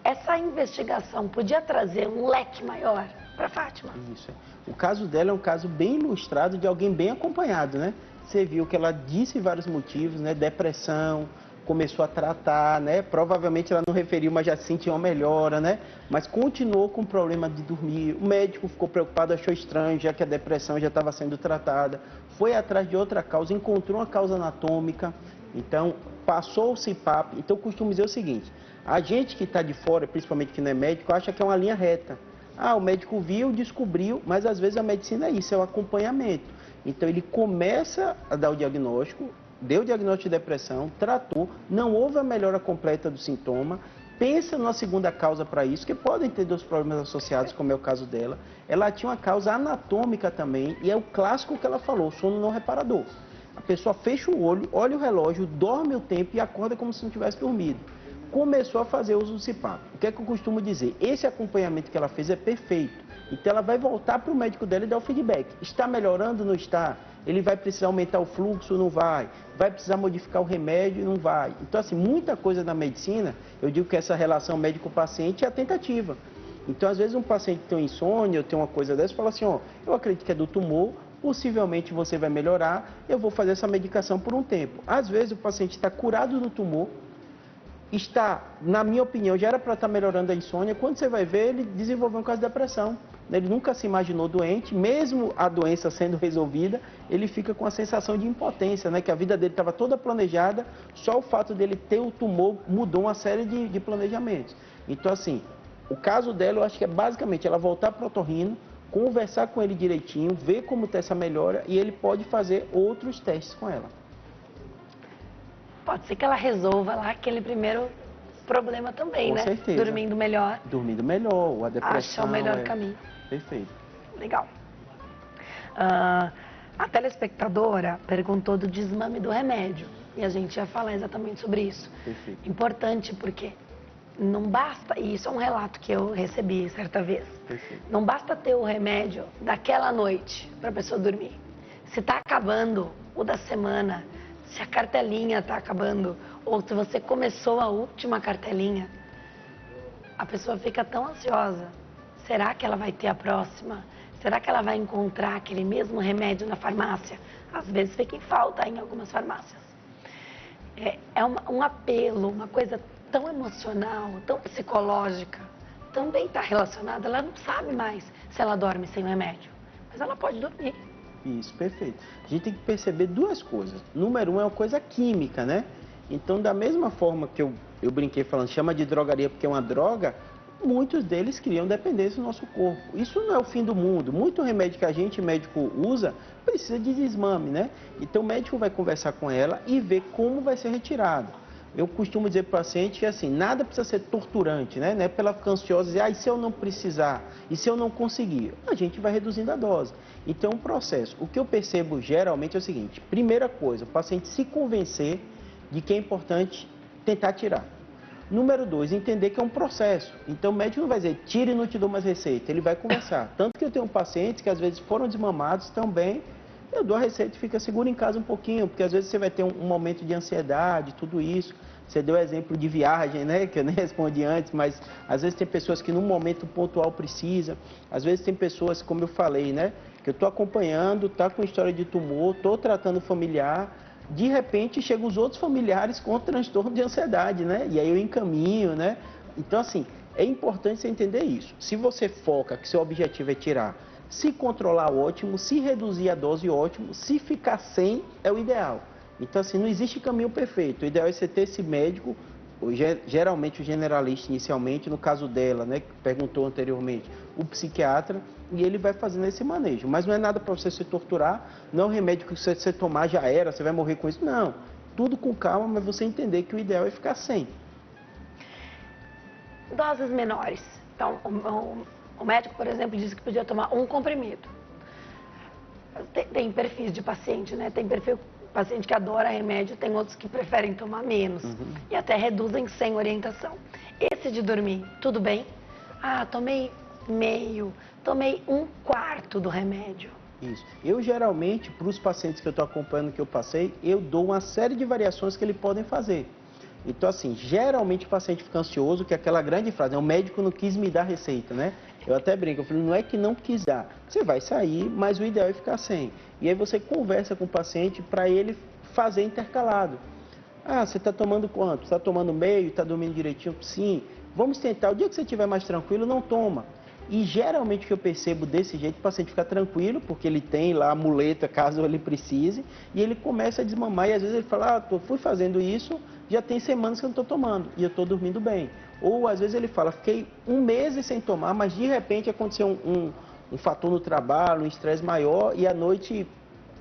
Essa investigação podia trazer um leque maior para Fátima? Isso. O caso dela é um caso bem ilustrado de alguém bem acompanhado, né? Você viu que ela disse vários motivos, né? Depressão, começou a tratar, né? Provavelmente ela não referiu, mas já sentiu uma melhora, né? Mas continuou com o problema de dormir. O médico ficou preocupado, achou estranho, já que a depressão já estava sendo tratada. Foi atrás de outra causa, encontrou uma causa anatômica. Então, passou o CPAP. Então, eu costumo dizer o seguinte, a gente que está de fora, principalmente que não é médico, acha que é uma linha reta. Ah, o médico viu, descobriu, mas às vezes a medicina é isso, é o acompanhamento. Então, ele começa a dar o diagnóstico, deu o diagnóstico de depressão, tratou, não houve a melhora completa do sintoma, pensa numa segunda causa para isso, que podem ter 2 problemas associados, como é o caso dela. Ela tinha uma causa anatômica também, e é o clássico que ela falou, sono não reparador. A pessoa fecha o olho, olha o relógio, dorme o tempo e acorda como se não tivesse dormido. Começou a fazer uso do CPAP. O que é que eu costumo dizer? Esse acompanhamento que ela fez é perfeito. Então ela vai voltar para o médico dela e dar o feedback. Está melhorando ou não está? Ele vai precisar aumentar o fluxo? Não vai. Vai precisar modificar o remédio? Não vai. Então, assim, muita coisa na medicina, eu digo que essa relação médico-paciente é a tentativa. Então, às vezes, um paciente tem insônia ou tem uma coisa dessa, fala assim, ó, eu acredito que é do tumor, possivelmente você vai melhorar, eu vou fazer essa medicação por um tempo. Às vezes, o paciente está curado do tumor, está, na minha opinião, já era para estar melhorando a insônia, quando você vai ver, ele desenvolveu um caso de depressão. Ele nunca se imaginou doente, mesmo a doença sendo resolvida, ele fica com a sensação de impotência, né? Que a vida dele estava toda planejada, só o fato dele ter o tumor mudou uma série de planejamentos. Então, assim, o caso dela, eu acho que é basicamente ela voltar para o otorrino, conversar com ele direitinho, ver como está essa melhora e ele pode fazer outros testes com ela. Pode ser que ela resolva lá aquele primeiro problema também, né? Com certeza. Dormindo melhor. Dormindo melhor, a depressão. Acha o melhor caminho. Perfeito. Legal. A telespectadora perguntou do desmame do remédio. E a gente ia falar exatamente sobre isso. Perfeito. Importante porque não basta, e isso é um relato que eu recebi certa vez. Perfeito. Não basta ter o remédio daquela noite para a pessoa dormir. Se está acabando o da semana, se a cartelinha está acabando, ou se você começou a última cartelinha, a pessoa fica tão ansiosa. Será que ela vai ter a próxima? Será que ela vai encontrar aquele mesmo remédio na farmácia? Às vezes fica em falta em algumas farmácias. É um apelo, uma coisa tão emocional, tão psicológica, também está relacionada. Ela não sabe mais se ela dorme sem o remédio, mas ela pode dormir. Isso, perfeito. A gente tem que perceber 2 coisas. Número 1 é uma coisa química, né? Então, da mesma forma que eu brinquei falando, chama de drogaria porque é uma droga, muitos deles criam dependência no nosso corpo. Isso não é o fim do mundo. Muito remédio que a gente, médico, usa, precisa de desmame, né? Então, o médico vai conversar com ela e ver como vai ser retirado. Eu costumo dizer para o paciente que, assim, nada precisa ser torturante, né? Não é pela ficar ansiosa e dizer, e se eu não precisar? E se eu não conseguir? A gente vai reduzindo a dose. Então, o processo. O que eu percebo geralmente é o seguinte, primeira coisa, o paciente se convencer de que é importante tentar tirar. Número 2, entender que é um processo. Então, o médico não vai dizer, tire e não te dou mais receita. Ele vai conversar. Tanto que eu tenho pacientes que, às vezes, foram desmamados também. Eu dou a receita e fica seguro em casa um pouquinho, porque às vezes você vai ter um momento de ansiedade, tudo isso. Você deu exemplo de viagem, né, que eu nem respondi antes, mas às vezes tem pessoas que num momento pontual precisa. Às vezes tem pessoas, como eu falei, né, que eu estou acompanhando, está com história de tumor, estou tratando familiar, de repente chegam os outros familiares com transtorno de ansiedade, né, e aí eu encaminho, né. Então, assim, é importante você entender isso. Se você foca que seu objetivo é tirar, se controlar, ótimo. Se reduzir a dose, ótimo. Se ficar sem, é o ideal. Então, assim, não existe caminho perfeito. O ideal é você ter esse médico, geralmente o generalista inicialmente, no caso dela, né, que perguntou anteriormente, o psiquiatra, e ele vai fazendo esse manejo. Mas não é nada para você se torturar, não é um remédio que você tomar já era, você vai morrer com isso. Não. Tudo com calma, mas você entender que o ideal é ficar sem. Doses menores. Então, o médico, por exemplo, disse que podia tomar um comprimido. Tem perfis de paciente, né? Tem perfil paciente que adora remédio, tem outros que preferem tomar menos. E até reduzem sem orientação. Esse de dormir, tudo bem? Ah, tomei meio, tomei 1/4 do remédio. Isso. Eu, geralmente, para os pacientes que eu estou acompanhando, que eu passei, eu dou uma série de variações que eles podem fazer. Então, assim, geralmente o paciente fica ansioso, que é aquela grande frase, o médico não quis me dar receita, né? Eu até brinco, eu falo, não é que não quis dar, você vai sair, mas o ideal é ficar sem. E aí você conversa com o paciente para ele fazer intercalado. Ah, você está tomando quanto? Está tomando meio? Está dormindo direitinho? Sim. Vamos tentar, o dia que você estiver mais tranquilo, não toma. E geralmente o que eu percebo desse jeito, o paciente fica tranquilo, porque ele tem lá a muleta caso ele precise, e ele começa a desmamar, e às vezes ele fala, fui fazendo isso, já tem semanas que eu não estou tomando, e eu estou dormindo bem. Ou às vezes ele fala, fiquei 1 mês sem tomar, mas de repente aconteceu um fator no trabalho, um estresse maior, e à noite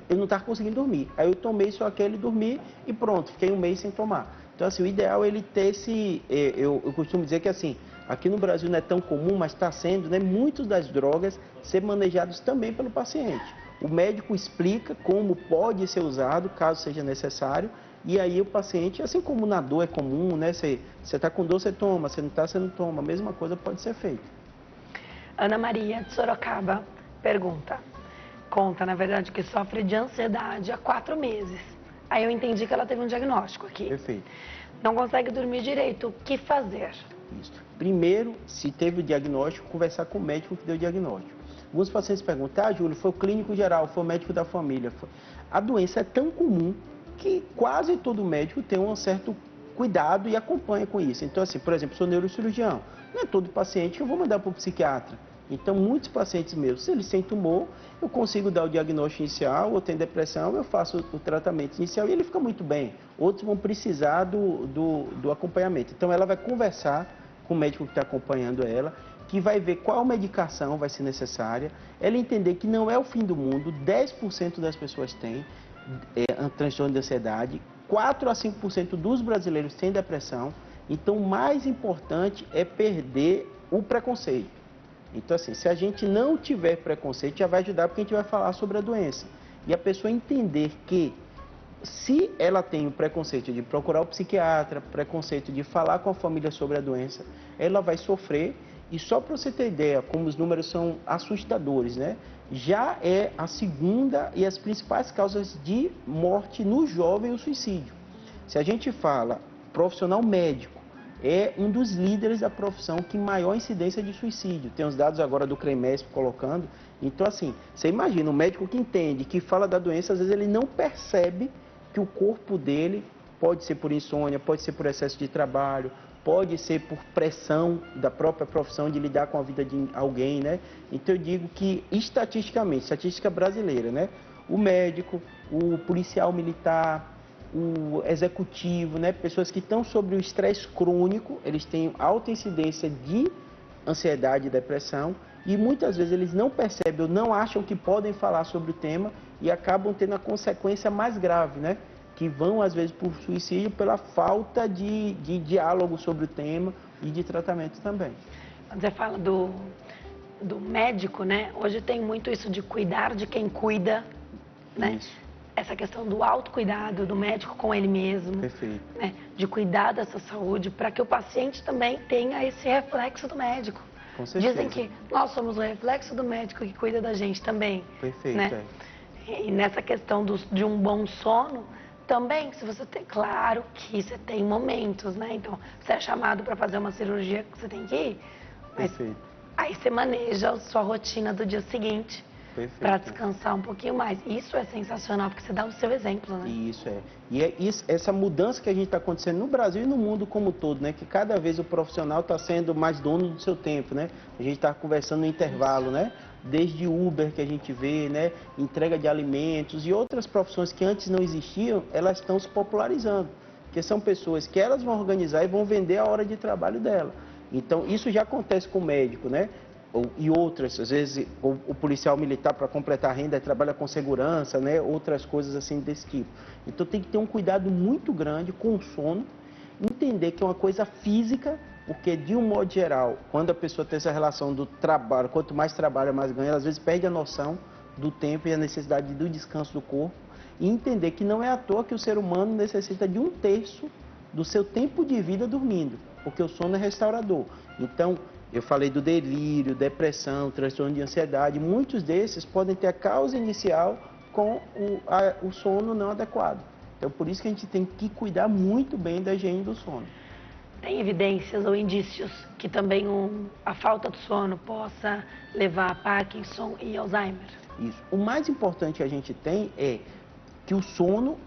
eu não estava conseguindo dormir. Aí eu tomei só aquele, dormi e pronto, fiquei 1 mês sem tomar. Então assim, o ideal é ele ter esse, eu costumo dizer que assim, aqui no Brasil não é tão comum, mas está sendo, né, muitas das drogas ser manejadas também pelo paciente. O médico explica como pode ser usado, caso seja necessário, e aí o paciente, assim como na dor é comum, né, você está com dor, você toma, você não está, você não toma, a mesma coisa pode ser feita. Ana Maria, de Sorocaba, conta, na verdade, que sofre de ansiedade há 4 meses. Aí eu entendi que ela teve um diagnóstico aqui. Perfeito. Não consegue dormir direito, o que fazer? Isso. Primeiro, se teve o diagnóstico, conversar com o médico que deu o diagnóstico. Alguns pacientes perguntam, Júlio, foi o clínico geral, foi o médico da família. A doença é tão comum que quase todo médico tem um certo cuidado e acompanha com isso. Então, assim, por exemplo, sou neurocirurgião, não é todo paciente que eu vou mandar para o psiquiatra. Então, muitos pacientes meus, se eles têm tumor, eu consigo dar o diagnóstico inicial, ou tem depressão, eu faço o tratamento inicial e ele fica muito bem. Outros vão precisar do acompanhamento. Então, ela vai conversar com o médico que está acompanhando ela, que vai ver qual medicação vai ser necessária, ela entender que não é o fim do mundo, 10% das pessoas têm transtorno de ansiedade, 4 a 5% dos brasileiros têm depressão, então o mais importante é perder o preconceito. Então, assim, se a gente não tiver preconceito, já vai ajudar porque a gente vai falar sobre a doença. E a pessoa entender que se ela tem o preconceito de procurar o psiquiatra, preconceito de falar com a família sobre a doença, ela vai sofrer. E só para você ter ideia, como os números são assustadores, né? Já é a segunda e as principais causas de morte no jovem o suicídio. Se a gente fala profissional médico, é um dos líderes da profissão que maior incidência de suicídio. Tem os dados agora do CREMESP colocando. Então, assim, você imagina, um médico que entende, que fala da doença, às vezes ele não percebe que o corpo dele pode ser por insônia, pode ser por excesso de trabalho, pode ser por pressão da própria profissão de lidar com a vida de alguém, né? Então, eu digo que, estatisticamente, estatística brasileira, né? O médico, o policial militar, o executivo, né? Pessoas que estão sobre o estresse crônico, eles têm alta incidência de ansiedade e depressão e muitas vezes eles não percebem ou não acham que podem falar sobre o tema e acabam tendo a consequência mais grave, né? Que vão às vezes por suicídio pela falta de diálogo sobre o tema e de tratamento também. Você fala do médico, né? Hoje tem muito isso de cuidar de quem cuida, né? Isso. Essa questão do autocuidado do médico com ele mesmo. Perfeito. Né? De cuidar da sua saúde, para que o paciente também tenha esse reflexo do médico. Com certeza. Dizem que nós somos o reflexo do médico que cuida da gente também. Perfeito, né? E nessa questão de um bom sono, também, se você tem, claro que você tem momentos, né? Então, você é chamado para fazer uma cirurgia que você tem que ir, mas Perfeito. aí você maneja a sua rotina do dia seguinte. Para descansar um pouquinho mais. Isso é sensacional, porque você dá o seu exemplo, né? Isso é. E é essa mudança que a gente está acontecendo no Brasil e no mundo como um todo, né? Que cada vez o profissional está sendo mais dono do seu tempo, né? A gente está conversando no intervalo, né? Desde Uber que a gente vê, né? Entrega de alimentos e outras profissões que antes não existiam, elas estão se popularizando. Porque são pessoas que elas vão organizar e vão vender a hora de trabalho dela. Então, isso já acontece com o médico, né? E outras, às vezes o policial militar para completar a renda trabalha com segurança, né? Outras coisas assim desse tipo. Então tem que ter um cuidado muito grande com o sono, entender que é uma coisa física, porque de um modo geral, quando a pessoa tem essa relação do trabalho, quanto mais trabalha, mais ganha, ela às vezes perde a noção do tempo e a necessidade do descanso do corpo, e entender que não é à toa que o ser humano necessita de 1/3 do seu tempo de vida dormindo, porque o sono é restaurador. Então, eu falei do delírio, depressão, transtorno de ansiedade. Muitos desses podem ter a causa inicial com o sono não adequado. Então, por isso que a gente tem que cuidar muito bem da higiene do sono. Tem evidências ou indícios que também a falta de sono possa levar a Parkinson e Alzheimer? Isso. O mais importante que a gente tem é que o sono,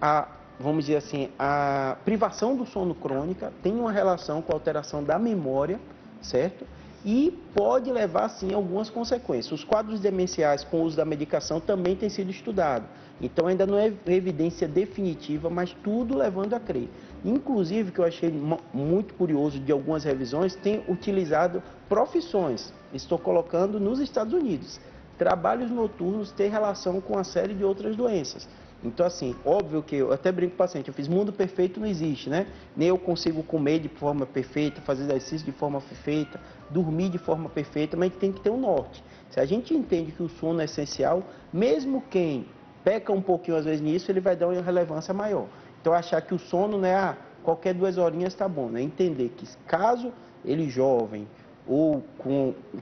vamos dizer assim, a privação do sono crônica tem uma relação com a alteração da memória, certo? e pode levar, sim, a algumas consequências. Os quadros demenciais com o uso da medicação também têm sido estudados. Então, ainda não é evidência definitiva, mas tudo levando a crer. Inclusive, que eu achei muito curioso de algumas revisões, tem utilizado profissões. Estou colocando nos Estados Unidos. Trabalhos noturnos têm relação com uma série de outras doenças. Então, assim, óbvio que eu até brinco com o paciente, eu fiz mundo perfeito não existe, né? Nem eu consigo comer de forma perfeita, fazer exercício de forma perfeita, dormir de forma perfeita, mas a gente tem que ter um norte. Se a gente entende que o sono é essencial, mesmo quem peca um pouquinho às vezes nisso, ele vai dar uma relevância maior. Então, achar que o sono, né, qualquer 2 horinhas está bom, né? Entender que caso ele jovem ou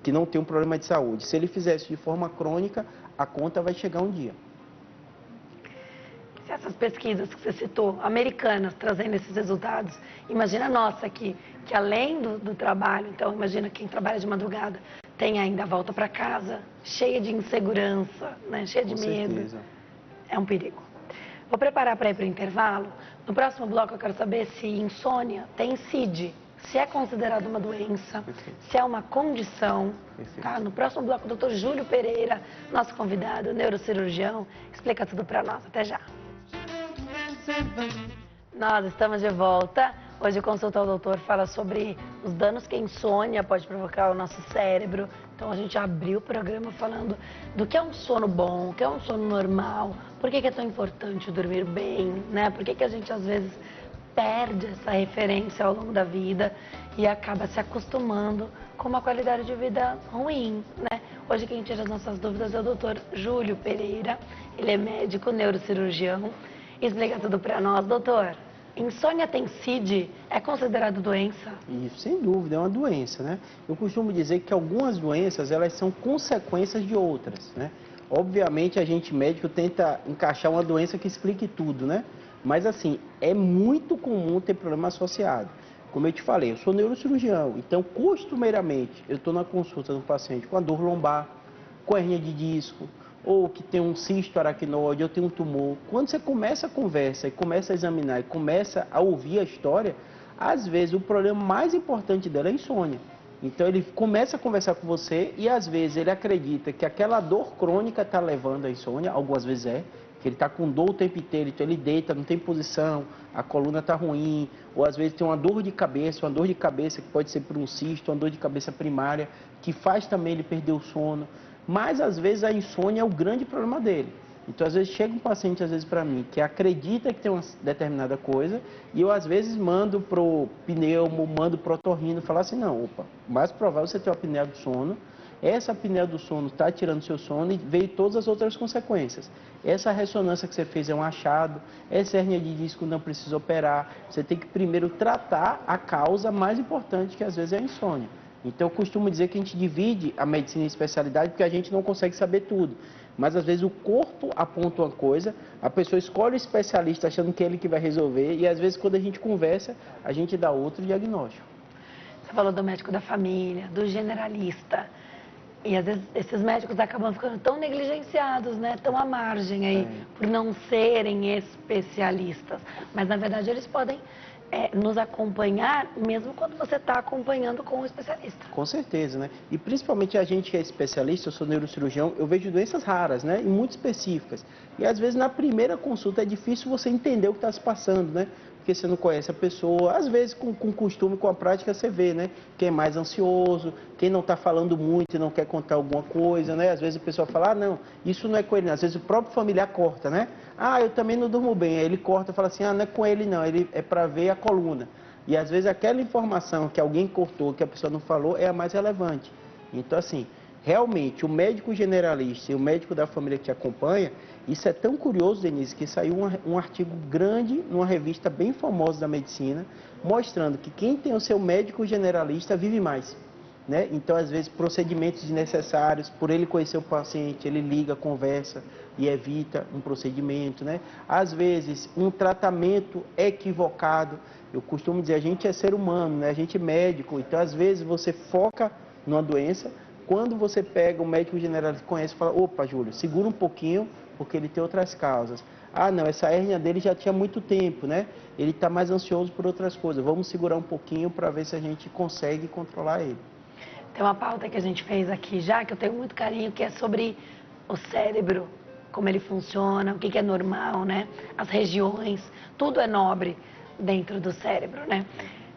que não tem um problema de saúde, se ele fizer isso de forma crônica, a conta vai chegar um dia. Essas pesquisas que você citou, americanas, trazendo esses resultados, imagina a nossa aqui, que além do trabalho, então imagina quem trabalha de madrugada, tem ainda a volta para casa, cheia de insegurança, né, cheia de medo. Certeza. É um perigo. Vou preparar para ir para o intervalo. No próximo bloco eu quero saber se insônia tem CID, se é considerado uma doença, se é uma condição. Tá? No próximo bloco, o Dr. Júlio Pereira, nosso convidado, neurocirurgião, explica tudo para nós. Até já. Nós estamos de volta. Hoje o Consulta ao Doutor fala sobre os danos que a insônia pode provocar ao nosso cérebro. Então a gente abriu o programa falando do que é um sono bom, o que é um sono normal, por que é tão importante dormir bem, né? Por que a gente às vezes perde essa referência ao longo da vida e acaba se acostumando com uma qualidade de vida ruim, né? Hoje quem tira as nossas dúvidas é o Dr. Júlio Pereira. Ele é médico neurocirurgião. Explica tudo para nós, doutor. Insônia tem CID? É considerado doença? Isso, sem dúvida, é uma doença, né? Eu costumo dizer que algumas doenças, elas são consequências de outras, né? Obviamente, a gente médico tenta encaixar uma doença que explique tudo, né? Mas, assim, é muito comum ter problema associado. Como eu te falei, eu sou neurocirurgião, então, costumeiramente, eu estou na consulta do paciente com a dor lombar, com hernia de disco, ou que tem um cisto aracnoide, ou tem um tumor. Quando você começa a conversa e começa a examinar e começa a ouvir a história, às vezes o problema mais importante dela é a insônia. Então ele começa a conversar com você e às vezes ele acredita que aquela dor crônica está levando à insônia, algumas vezes que ele está com dor o tempo inteiro, então ele deita, não tem posição, a coluna está ruim, ou às vezes tem uma dor de cabeça que pode ser por um cisto, uma dor de cabeça primária, que faz também ele perder o sono. Mas, às vezes, a insônia é o grande problema dele. Então, às vezes, chega um paciente, às vezes, para mim, que acredita que tem uma determinada coisa, e eu, às vezes, mando pro pneumo, mando pro otorrino, falar assim, não, opa, mais provável você ter uma apneia do sono, essa apneia do sono está tirando seu sono e veio todas as outras consequências. Essa ressonância que você fez é um achado, essa hernia de disco não precisa operar, você tem que primeiro tratar a causa mais importante, que às vezes é a insônia. Então, eu costumo dizer que a gente divide a medicina em especialidade porque a gente não consegue saber tudo. Mas, às vezes, o corpo aponta uma coisa, a pessoa escolhe o especialista achando que é ele que vai resolver e, às vezes, quando a gente conversa, a gente dá outro diagnóstico. Você falou do médico da família, do generalista. E, às vezes, esses médicos acabam ficando tão negligenciados, né? Tão à margem aí, por não serem especialistas. Mas, na verdade, eles podem nos acompanhar, mesmo quando você está acompanhando com o especialista. Com certeza, né? E principalmente a gente que é especialista, eu sou neurocirurgião, eu vejo doenças raras, né? E muito específicas. E às vezes na primeira consulta é difícil você entender o que está se passando, né? Porque você não conhece a pessoa. Às vezes com costume, com a prática, você vê, né? Quem é mais ansioso, quem não está falando muito e não quer contar alguma coisa, né? Às vezes a pessoa fala, ah, não, isso não é com ele, não. Às vezes o próprio familiar corta, né? Ah, eu também não durmo bem. Aí ele corta e fala assim, ah, não é com ele não, ele é para ver a coluna. E às vezes aquela informação que alguém cortou, que a pessoa não falou, é a mais relevante. Então, assim, realmente, o médico generalista e o médico da família que te acompanha, isso é tão curioso, Denise, que saiu um artigo grande numa revista bem famosa da medicina, mostrando que quem tem o seu médico generalista vive mais. Né? Então, às vezes, procedimentos desnecessários, por ele conhecer o paciente, ele liga, conversa e evita um procedimento. Né? Às vezes, um tratamento equivocado. Eu costumo dizer, a gente é ser humano, né? A gente é médico, então, às vezes, você foca numa doença, quando você pega o médico generalista que conhece e fala, opa, Júlio, segura um pouquinho, porque ele tem outras causas. Ah, não, essa hérnia dele já tinha muito tempo, né? Ele está mais ansioso por outras coisas. Vamos segurar um pouquinho para ver se a gente consegue controlar ele. Tem uma pauta que a gente fez aqui já, que eu tenho muito carinho, que é sobre o cérebro, como ele funciona, o que é normal, né? As regiões, tudo é nobre dentro do cérebro, né?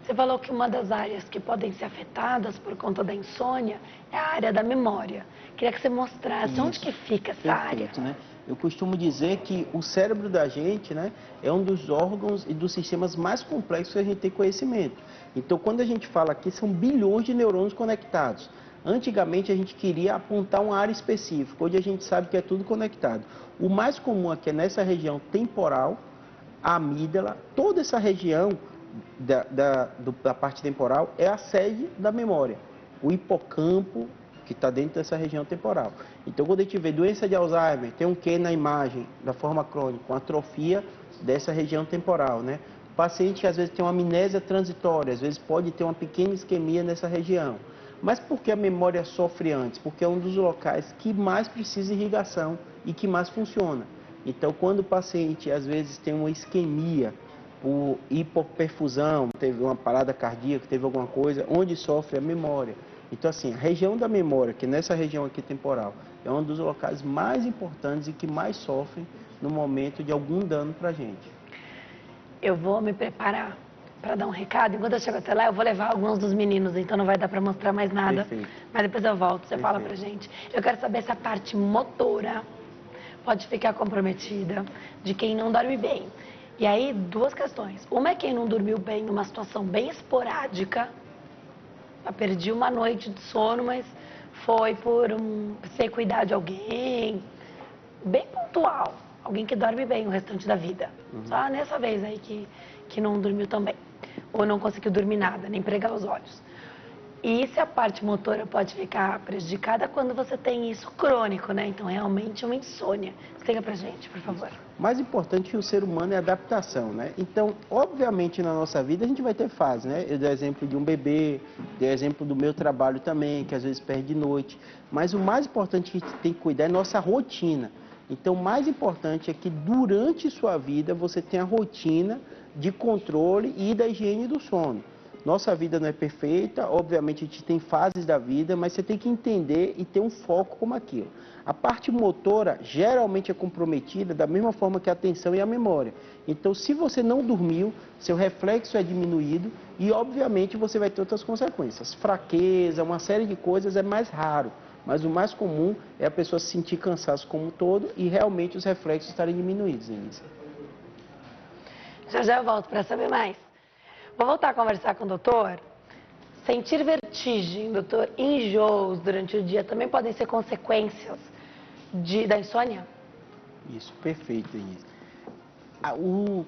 Você falou que uma das áreas que podem ser afetadas por conta da insônia é a área da memória. Queria que você mostrasse onde que fica essa área. Né? Eu costumo dizer que o cérebro da gente, né, é um dos órgãos e dos sistemas mais complexos que a gente tem conhecimento. Então, quando a gente fala aqui, são bilhões de neurônios conectados. Antigamente, a gente queria apontar uma área específica. Hoje, a gente sabe que é tudo conectado. O mais comum aqui é nessa região temporal, a amígdala, toda essa região da parte temporal é a sede da memória. O hipocampo, que está dentro dessa região temporal. Então, quando a gente vê doença de Alzheimer, tem um Q na imagem da forma crônica, uma atrofia dessa região temporal, né? O paciente, às vezes, tem uma amnésia transitória, às vezes pode ter uma pequena isquemia nessa região. Mas por que a memória sofre antes? Porque é um dos locais que mais precisa de irrigação e que mais funciona. Então, quando o paciente, às vezes, tem uma isquemia, por hipoperfusão, teve uma parada cardíaca, teve alguma coisa, onde sofre a memória. Então, assim, a região da memória, que nessa região aqui temporal, é um dos locais mais importantes e que mais sofrem no momento de algum dano para a gente. Eu vou me preparar para dar um recado. Enquanto eu chego até lá, eu vou levar alguns dos meninos, então não vai dar para mostrar mais nada. Perfeito. Mas depois eu volto, você fala pra gente. Eu quero saber se a parte motora pode ficar comprometida de quem não dorme bem. E aí, duas questões. Uma é quem não dormiu bem numa situação bem esporádica. Eu perdi uma noite de sono, mas foi por sem cuidar de alguém, bem pontual. Alguém que dorme bem o restante da vida. Só nessa vez aí que não dormiu tão bem. Ou não conseguiu dormir nada, nem pregar os olhos. E se a parte motora pode ficar prejudicada quando você tem isso crônico, né? Então, realmente, uma insônia. Explica pra gente, por favor. Mais importante que o ser humano é a adaptação, né? Então, obviamente, na nossa vida, a gente vai ter fases, né? Eu dei exemplo de um bebê, dei exemplo do meu trabalho também, que às vezes perde noite. Mas o mais importante que a gente tem que cuidar é a nossa rotina. Então, o mais importante é que durante sua vida você tenha a rotina de controle e da higiene do sono. Nossa vida não é perfeita, obviamente a gente tem fases da vida, mas você tem que entender e ter um foco como aquilo. A parte motora geralmente é comprometida da mesma forma que a atenção e a memória. Então, se você não dormiu, seu reflexo é diminuído e, obviamente, você vai ter outras consequências. Fraqueza, uma série de coisas é mais raro, mas o mais comum é a pessoa se sentir cansaço como um todo e realmente os reflexos estarem diminuídos, Elisa. Já eu volto para saber mais. Vou voltar a conversar com o doutor. Sentir vertigem, doutor, enjoos durante o dia também podem ser consequências da insônia? Isso, perfeito, Denise. O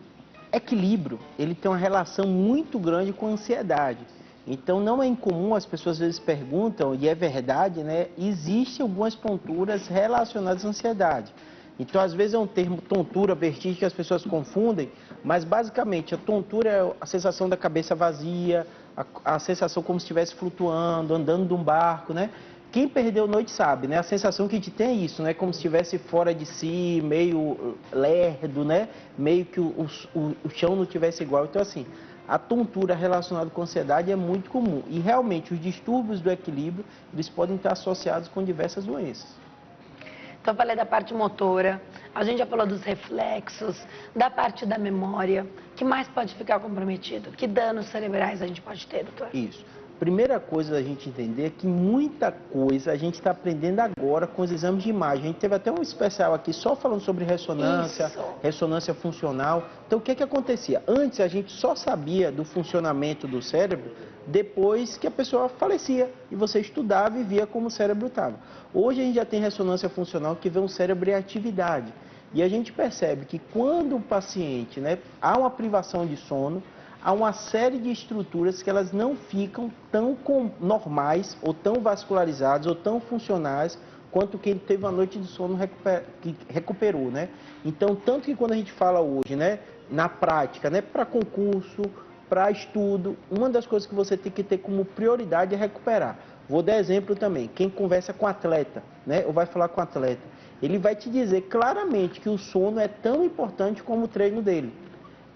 equilíbrio, ele tem uma relação muito grande com a ansiedade. Então, não é incomum, as pessoas às vezes perguntam, e é verdade, né? Existem algumas tonturas relacionadas à ansiedade. Então, às vezes é um termo tontura, vertigem, que as pessoas confundem, mas basicamente a tontura é a sensação da cabeça vazia, a sensação como se estivesse flutuando, andando de um barco, né? Quem perdeu noite sabe, né? A sensação que a gente tem é isso, né? Como se estivesse fora de si, meio lerdo, né? Meio que o chão não tivesse igual. Então, assim, a tontura relacionada com ansiedade é muito comum. E, realmente, os distúrbios do equilíbrio, eles podem estar associados com diversas doenças. Então, eu falei da parte motora, a gente já falou dos reflexos, da parte da memória. O que mais pode ficar comprometido? Que danos cerebrais a gente pode ter, doutor? Isso. Primeira coisa a gente entender é que muita coisa a gente está aprendendo agora com os exames de imagem. A gente teve até um especial aqui só falando sobre ressonância, ressonância funcional. Então, o que acontecia? Antes, a gente só sabia do funcionamento do cérebro depois que a pessoa falecia e você estudava e via como o cérebro estava. Hoje, a gente já tem ressonância funcional que vê um cérebro em atividade. E a gente percebe que quando o paciente, né, há uma privação de sono, há uma série de estruturas que elas não ficam tão normais, ou tão vascularizadas, ou tão funcionais, quanto quem teve uma noite de sono que recuperou, né? Então, tanto que quando a gente fala hoje, né, na prática, né, para concurso, para estudo, uma das coisas que você tem que ter como prioridade é recuperar. Vou dar exemplo também, quem conversa com atleta, né, ou vai falar com atleta, ele vai te dizer claramente que o sono é tão importante como o treino dele.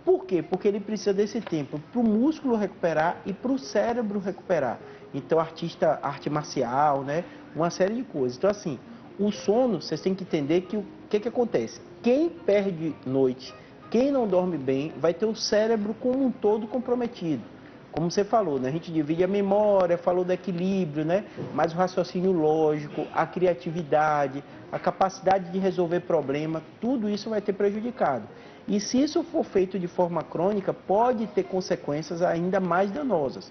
Por quê? Porque ele precisa desse tempo para o músculo recuperar e para o cérebro recuperar. Então, arte marcial, né? Uma série de coisas. Então, assim, o sono, vocês têm que entender que o que acontece? Quem perde noite, quem não dorme bem, vai ter o cérebro como um todo comprometido. Como você falou, né? A gente divide a memória, falou do equilíbrio, né? Mas o raciocínio lógico, a criatividade, a capacidade de resolver problema, tudo isso vai ter prejudicado. E se isso for feito de forma crônica, pode ter consequências ainda mais danosas.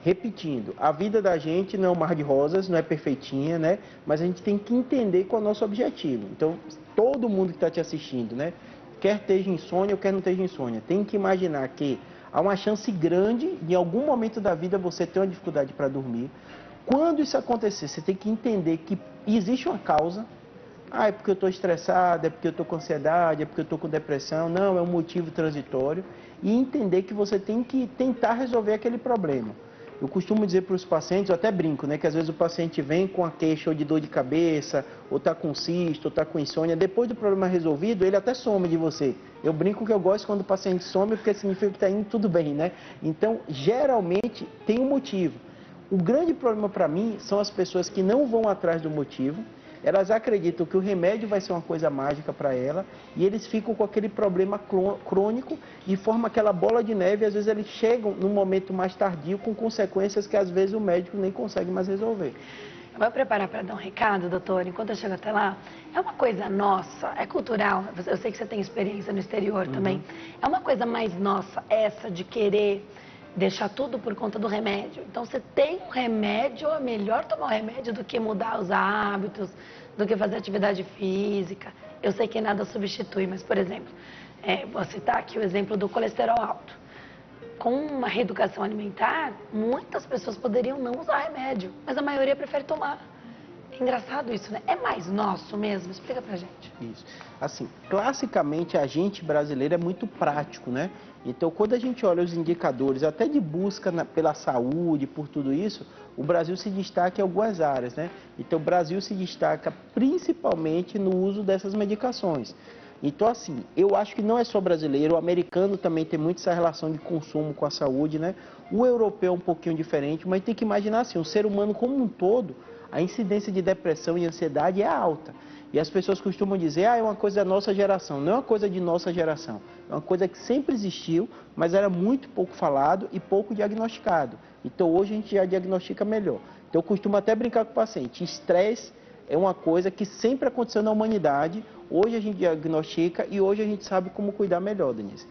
Repetindo, a vida da gente não é um mar de rosas, não é perfeitinha, né? Mas a gente tem que entender qual é o nosso objetivo. Então, todo mundo que está te assistindo, né? Quer esteja insônia ou quer não esteja insônia, tem que imaginar que há uma chance grande de, em algum momento da vida, você ter uma dificuldade para dormir. Quando isso acontecer, você tem que entender que existe uma causa. É porque eu estou estressado, é porque eu estou com ansiedade, é porque eu estou com depressão. Não, é um motivo transitório. E entender que você tem que tentar resolver aquele problema. Eu costumo dizer para os pacientes, eu até brinco, né, que às vezes o paciente vem com a queixa ou de dor de cabeça, ou está com cisto, ou está com insônia. Depois do problema resolvido, ele até some de você. Eu brinco que eu gosto quando o paciente some, porque significa que está indo tudo bem, né? Então, geralmente, tem um motivo. O grande problema para mim são as pessoas que não vão atrás do motivo. Elas acreditam que o remédio vai ser uma coisa mágica para ela e eles ficam com aquele problema crônico e formam aquela bola de neve e às vezes eles chegam num momento mais tardio com consequências que às vezes o médico nem consegue mais resolver. Eu vou preparar para dar um recado, doutor, enquanto eu chego até lá. É uma coisa nossa, é cultural, eu sei que você tem experiência no exterior também. É uma coisa mais nossa essa de querer deixar tudo por conta do remédio. Então, você tem um remédio, é melhor tomar o remédio do que mudar os hábitos, do que fazer atividade física. Eu sei que nada substitui, mas, por exemplo, vou citar aqui o exemplo do colesterol alto. Com uma reeducação alimentar, muitas pessoas poderiam não usar remédio, mas a maioria prefere tomar. É engraçado isso, né? É mais nosso mesmo? Explica pra gente. Isso. Assim, classicamente a gente brasileiro é muito prático, né? Então, quando a gente olha os indicadores, até de busca pela saúde, por tudo isso, o Brasil se destaca em algumas áreas, né? Então, o Brasil se destaca principalmente no uso dessas medicações. Então, assim, eu acho que não é só brasileiro, o americano também tem muito essa relação de consumo com a saúde, né? O europeu é um pouquinho diferente, mas tem que imaginar assim, o ser humano como um todo, a incidência de depressão e ansiedade é alta. E as pessoas costumam dizer, é uma coisa da nossa geração. Não é uma coisa de nossa geração. É uma coisa que sempre existiu, mas era muito pouco falado e pouco diagnosticado. Então, hoje a gente já diagnostica melhor. Então, eu costumo até brincar com o paciente. Estresse é uma coisa que sempre aconteceu na humanidade. Hoje a gente diagnostica e hoje a gente sabe como cuidar melhor, Denise.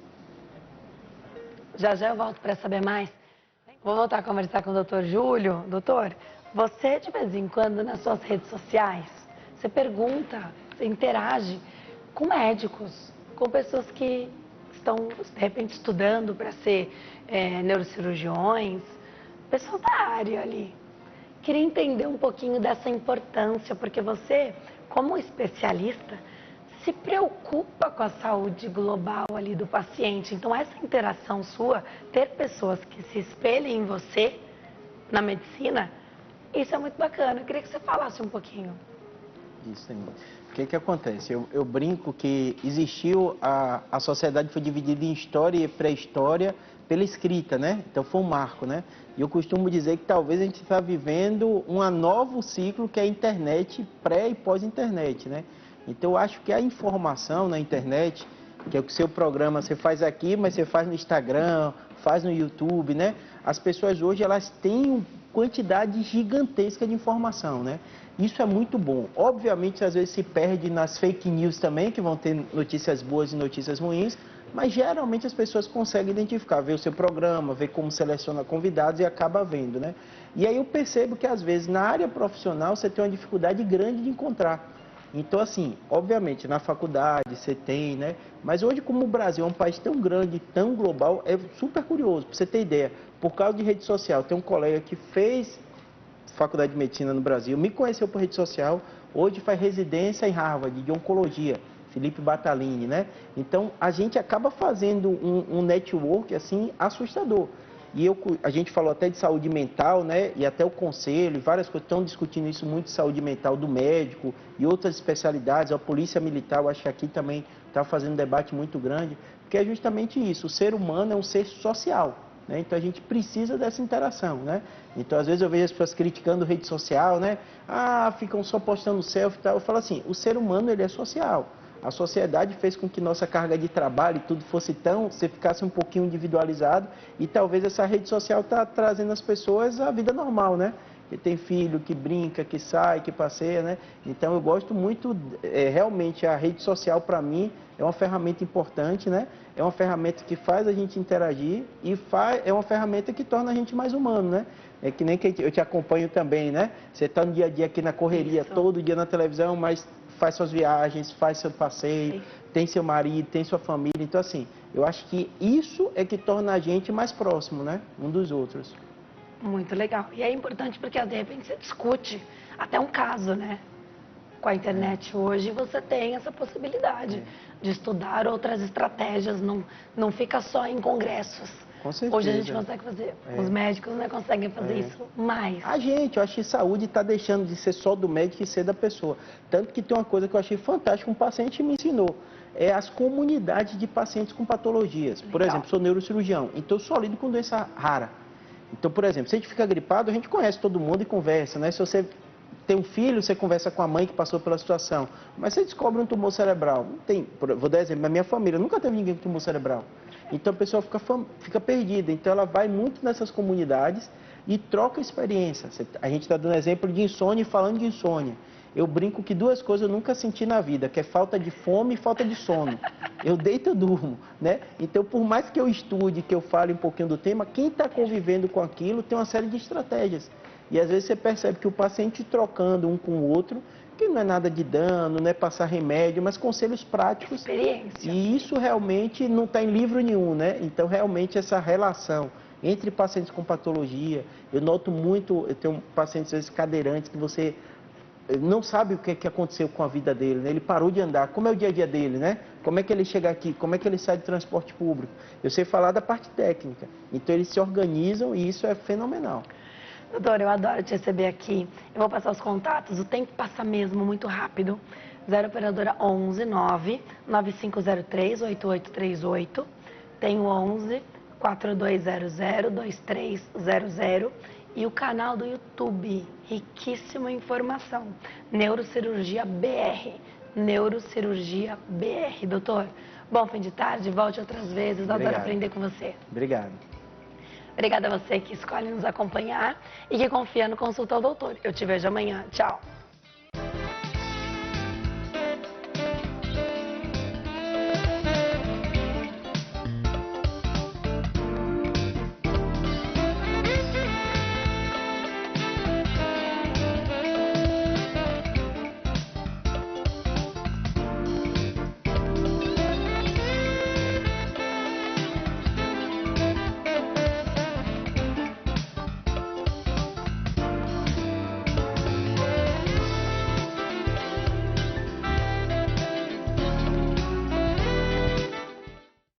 Já eu volto para saber mais. Vou voltar a conversar com o doutor Júlio. Doutor, você de vez em quando nas suas redes sociais, você pergunta, você interage com médicos, com pessoas que estão, de repente, estudando para ser neurocirurgiões, pessoal da área ali. Queria entender um pouquinho dessa importância, porque você, como especialista, se preocupa com a saúde global ali do paciente. Então, essa interação sua, ter pessoas que se espelhem em você na medicina, isso é muito bacana. Eu queria que você falasse um pouquinho. Isso aí. O que acontece? Eu brinco que existiu, a sociedade foi dividida em história e pré-história pela escrita, né? Então foi um marco, né? E eu costumo dizer que talvez a gente está vivendo um novo ciclo que é a internet, pré e pós-internet, né? Então eu acho que a informação na internet, que é o que seu programa você faz aqui, mas você faz no Instagram, faz no YouTube, né? As pessoas hoje elas têm uma quantidade gigantesca de informação, né? Isso é muito bom. Obviamente, às vezes se perde nas fake news também, que vão ter notícias boas e notícias ruins, mas geralmente as pessoas conseguem identificar, ver o seu programa, ver como seleciona convidados e acaba vendo, né? E aí eu percebo que às vezes na área profissional você tem uma dificuldade grande de encontrar. Então, assim, obviamente, na faculdade você tem, né? Mas hoje, como o Brasil é um país tão grande, tão global, é super curioso. Para você ter ideia, por causa de rede social, tem um colega que fez faculdade de medicina no Brasil, me conheceu por rede social, hoje faz residência em Harvard, de oncologia, Felipe Batalini, né? Então, a gente acaba fazendo um network, assim, assustador. E a gente falou até de saúde mental, né? E até o conselho, várias coisas estão discutindo isso muito, de saúde mental do médico e outras especialidades. A polícia militar, eu acho que aqui também está fazendo um debate muito grande. porque é justamente isso, o ser humano é um ser social, né? Então a gente precisa dessa interação, né? Então às vezes eu vejo as pessoas criticando rede social, né? Ah, ficam só postando selfie e tal. Eu falo assim, o ser humano ele é social. A sociedade fez com que nossa carga de trabalho e tudo fosse você ficasse um pouquinho individualizado e talvez essa rede social está trazendo às pessoas a vida normal, né? Que tem filho, que brinca, que sai, que passeia, né? Então eu gosto muito, realmente a rede social para mim é uma ferramenta importante, né? É uma ferramenta que faz a gente interagir e é uma ferramenta que torna a gente mais humano, né? É que nem que eu te acompanho também, né? Você está no dia a dia aqui na correria, todo dia na televisão, mas faz suas viagens, faz seu passeio, tem seu marido, tem sua família. Então, assim, eu acho que isso é que torna a gente mais próximo, né? Um dos outros. Muito legal. E é importante porque, de repente, você discute até um caso, né? Com a internet hoje, você tem essa possibilidade de estudar outras estratégias, não fica só em congressos. Com certeza. Hoje a gente consegue fazer, os médicos né, conseguem fazer isso mais. Eu acho que saúde está deixando de ser só do médico e ser da pessoa. Tanto que tem uma coisa que eu achei fantástica, um paciente me ensinou, é as comunidades de pacientes com patologias. Por exemplo, sou neurocirurgião, então eu só lido com doença rara. Então, por exemplo, se a gente fica gripado, a gente conhece todo mundo e conversa, né? Se você tem um filho, você conversa com a mãe que passou pela situação. Mas você descobre um tumor cerebral. Não tem, vou dar exemplo, na minha família nunca teve ninguém com tumor cerebral. Então a pessoa fica perdida. Então ela vai muito nessas comunidades e troca experiência. A gente está dando exemplo de insônia e falando de insônia. Eu brinco que duas coisas eu nunca senti na vida, que é falta de fome e falta de sono. Eu deito e durmo, né? Então, por mais que eu estude, que eu fale um pouquinho do tema, quem está convivendo com aquilo tem uma série de estratégias. E às vezes você percebe que o paciente trocando um com o outro, que não é nada de dano, não é passar remédio, mas conselhos práticos. Experiência. E isso realmente não está em livro nenhum, né? Então, realmente, essa relação entre pacientes com patologia, eu noto muito, eu tenho pacientes, às vezes, cadeirantes, que você não sabe o que aconteceu com a vida dele, né? Ele parou de andar, como é o dia a dia dele, né? Como é que ele chega aqui, como é que ele sai de transporte público? Eu sei falar da parte técnica, então eles se organizam e isso é fenomenal. Doutor, eu adoro te receber aqui. Eu vou passar os contatos, o tempo passa mesmo muito rápido. 0 operadora 11 9 9503 8838. Tem o 11 4200 2300 e o canal do YouTube, riquíssima informação. Neurocirurgia BR. Neurocirurgia BR, doutor. Bom fim de tarde, volte outras vezes. Adoro aprender com você. Obrigado. Obrigada a você que escolhe nos acompanhar e que confia no Consulta ao Doutor. Eu te vejo amanhã. Tchau.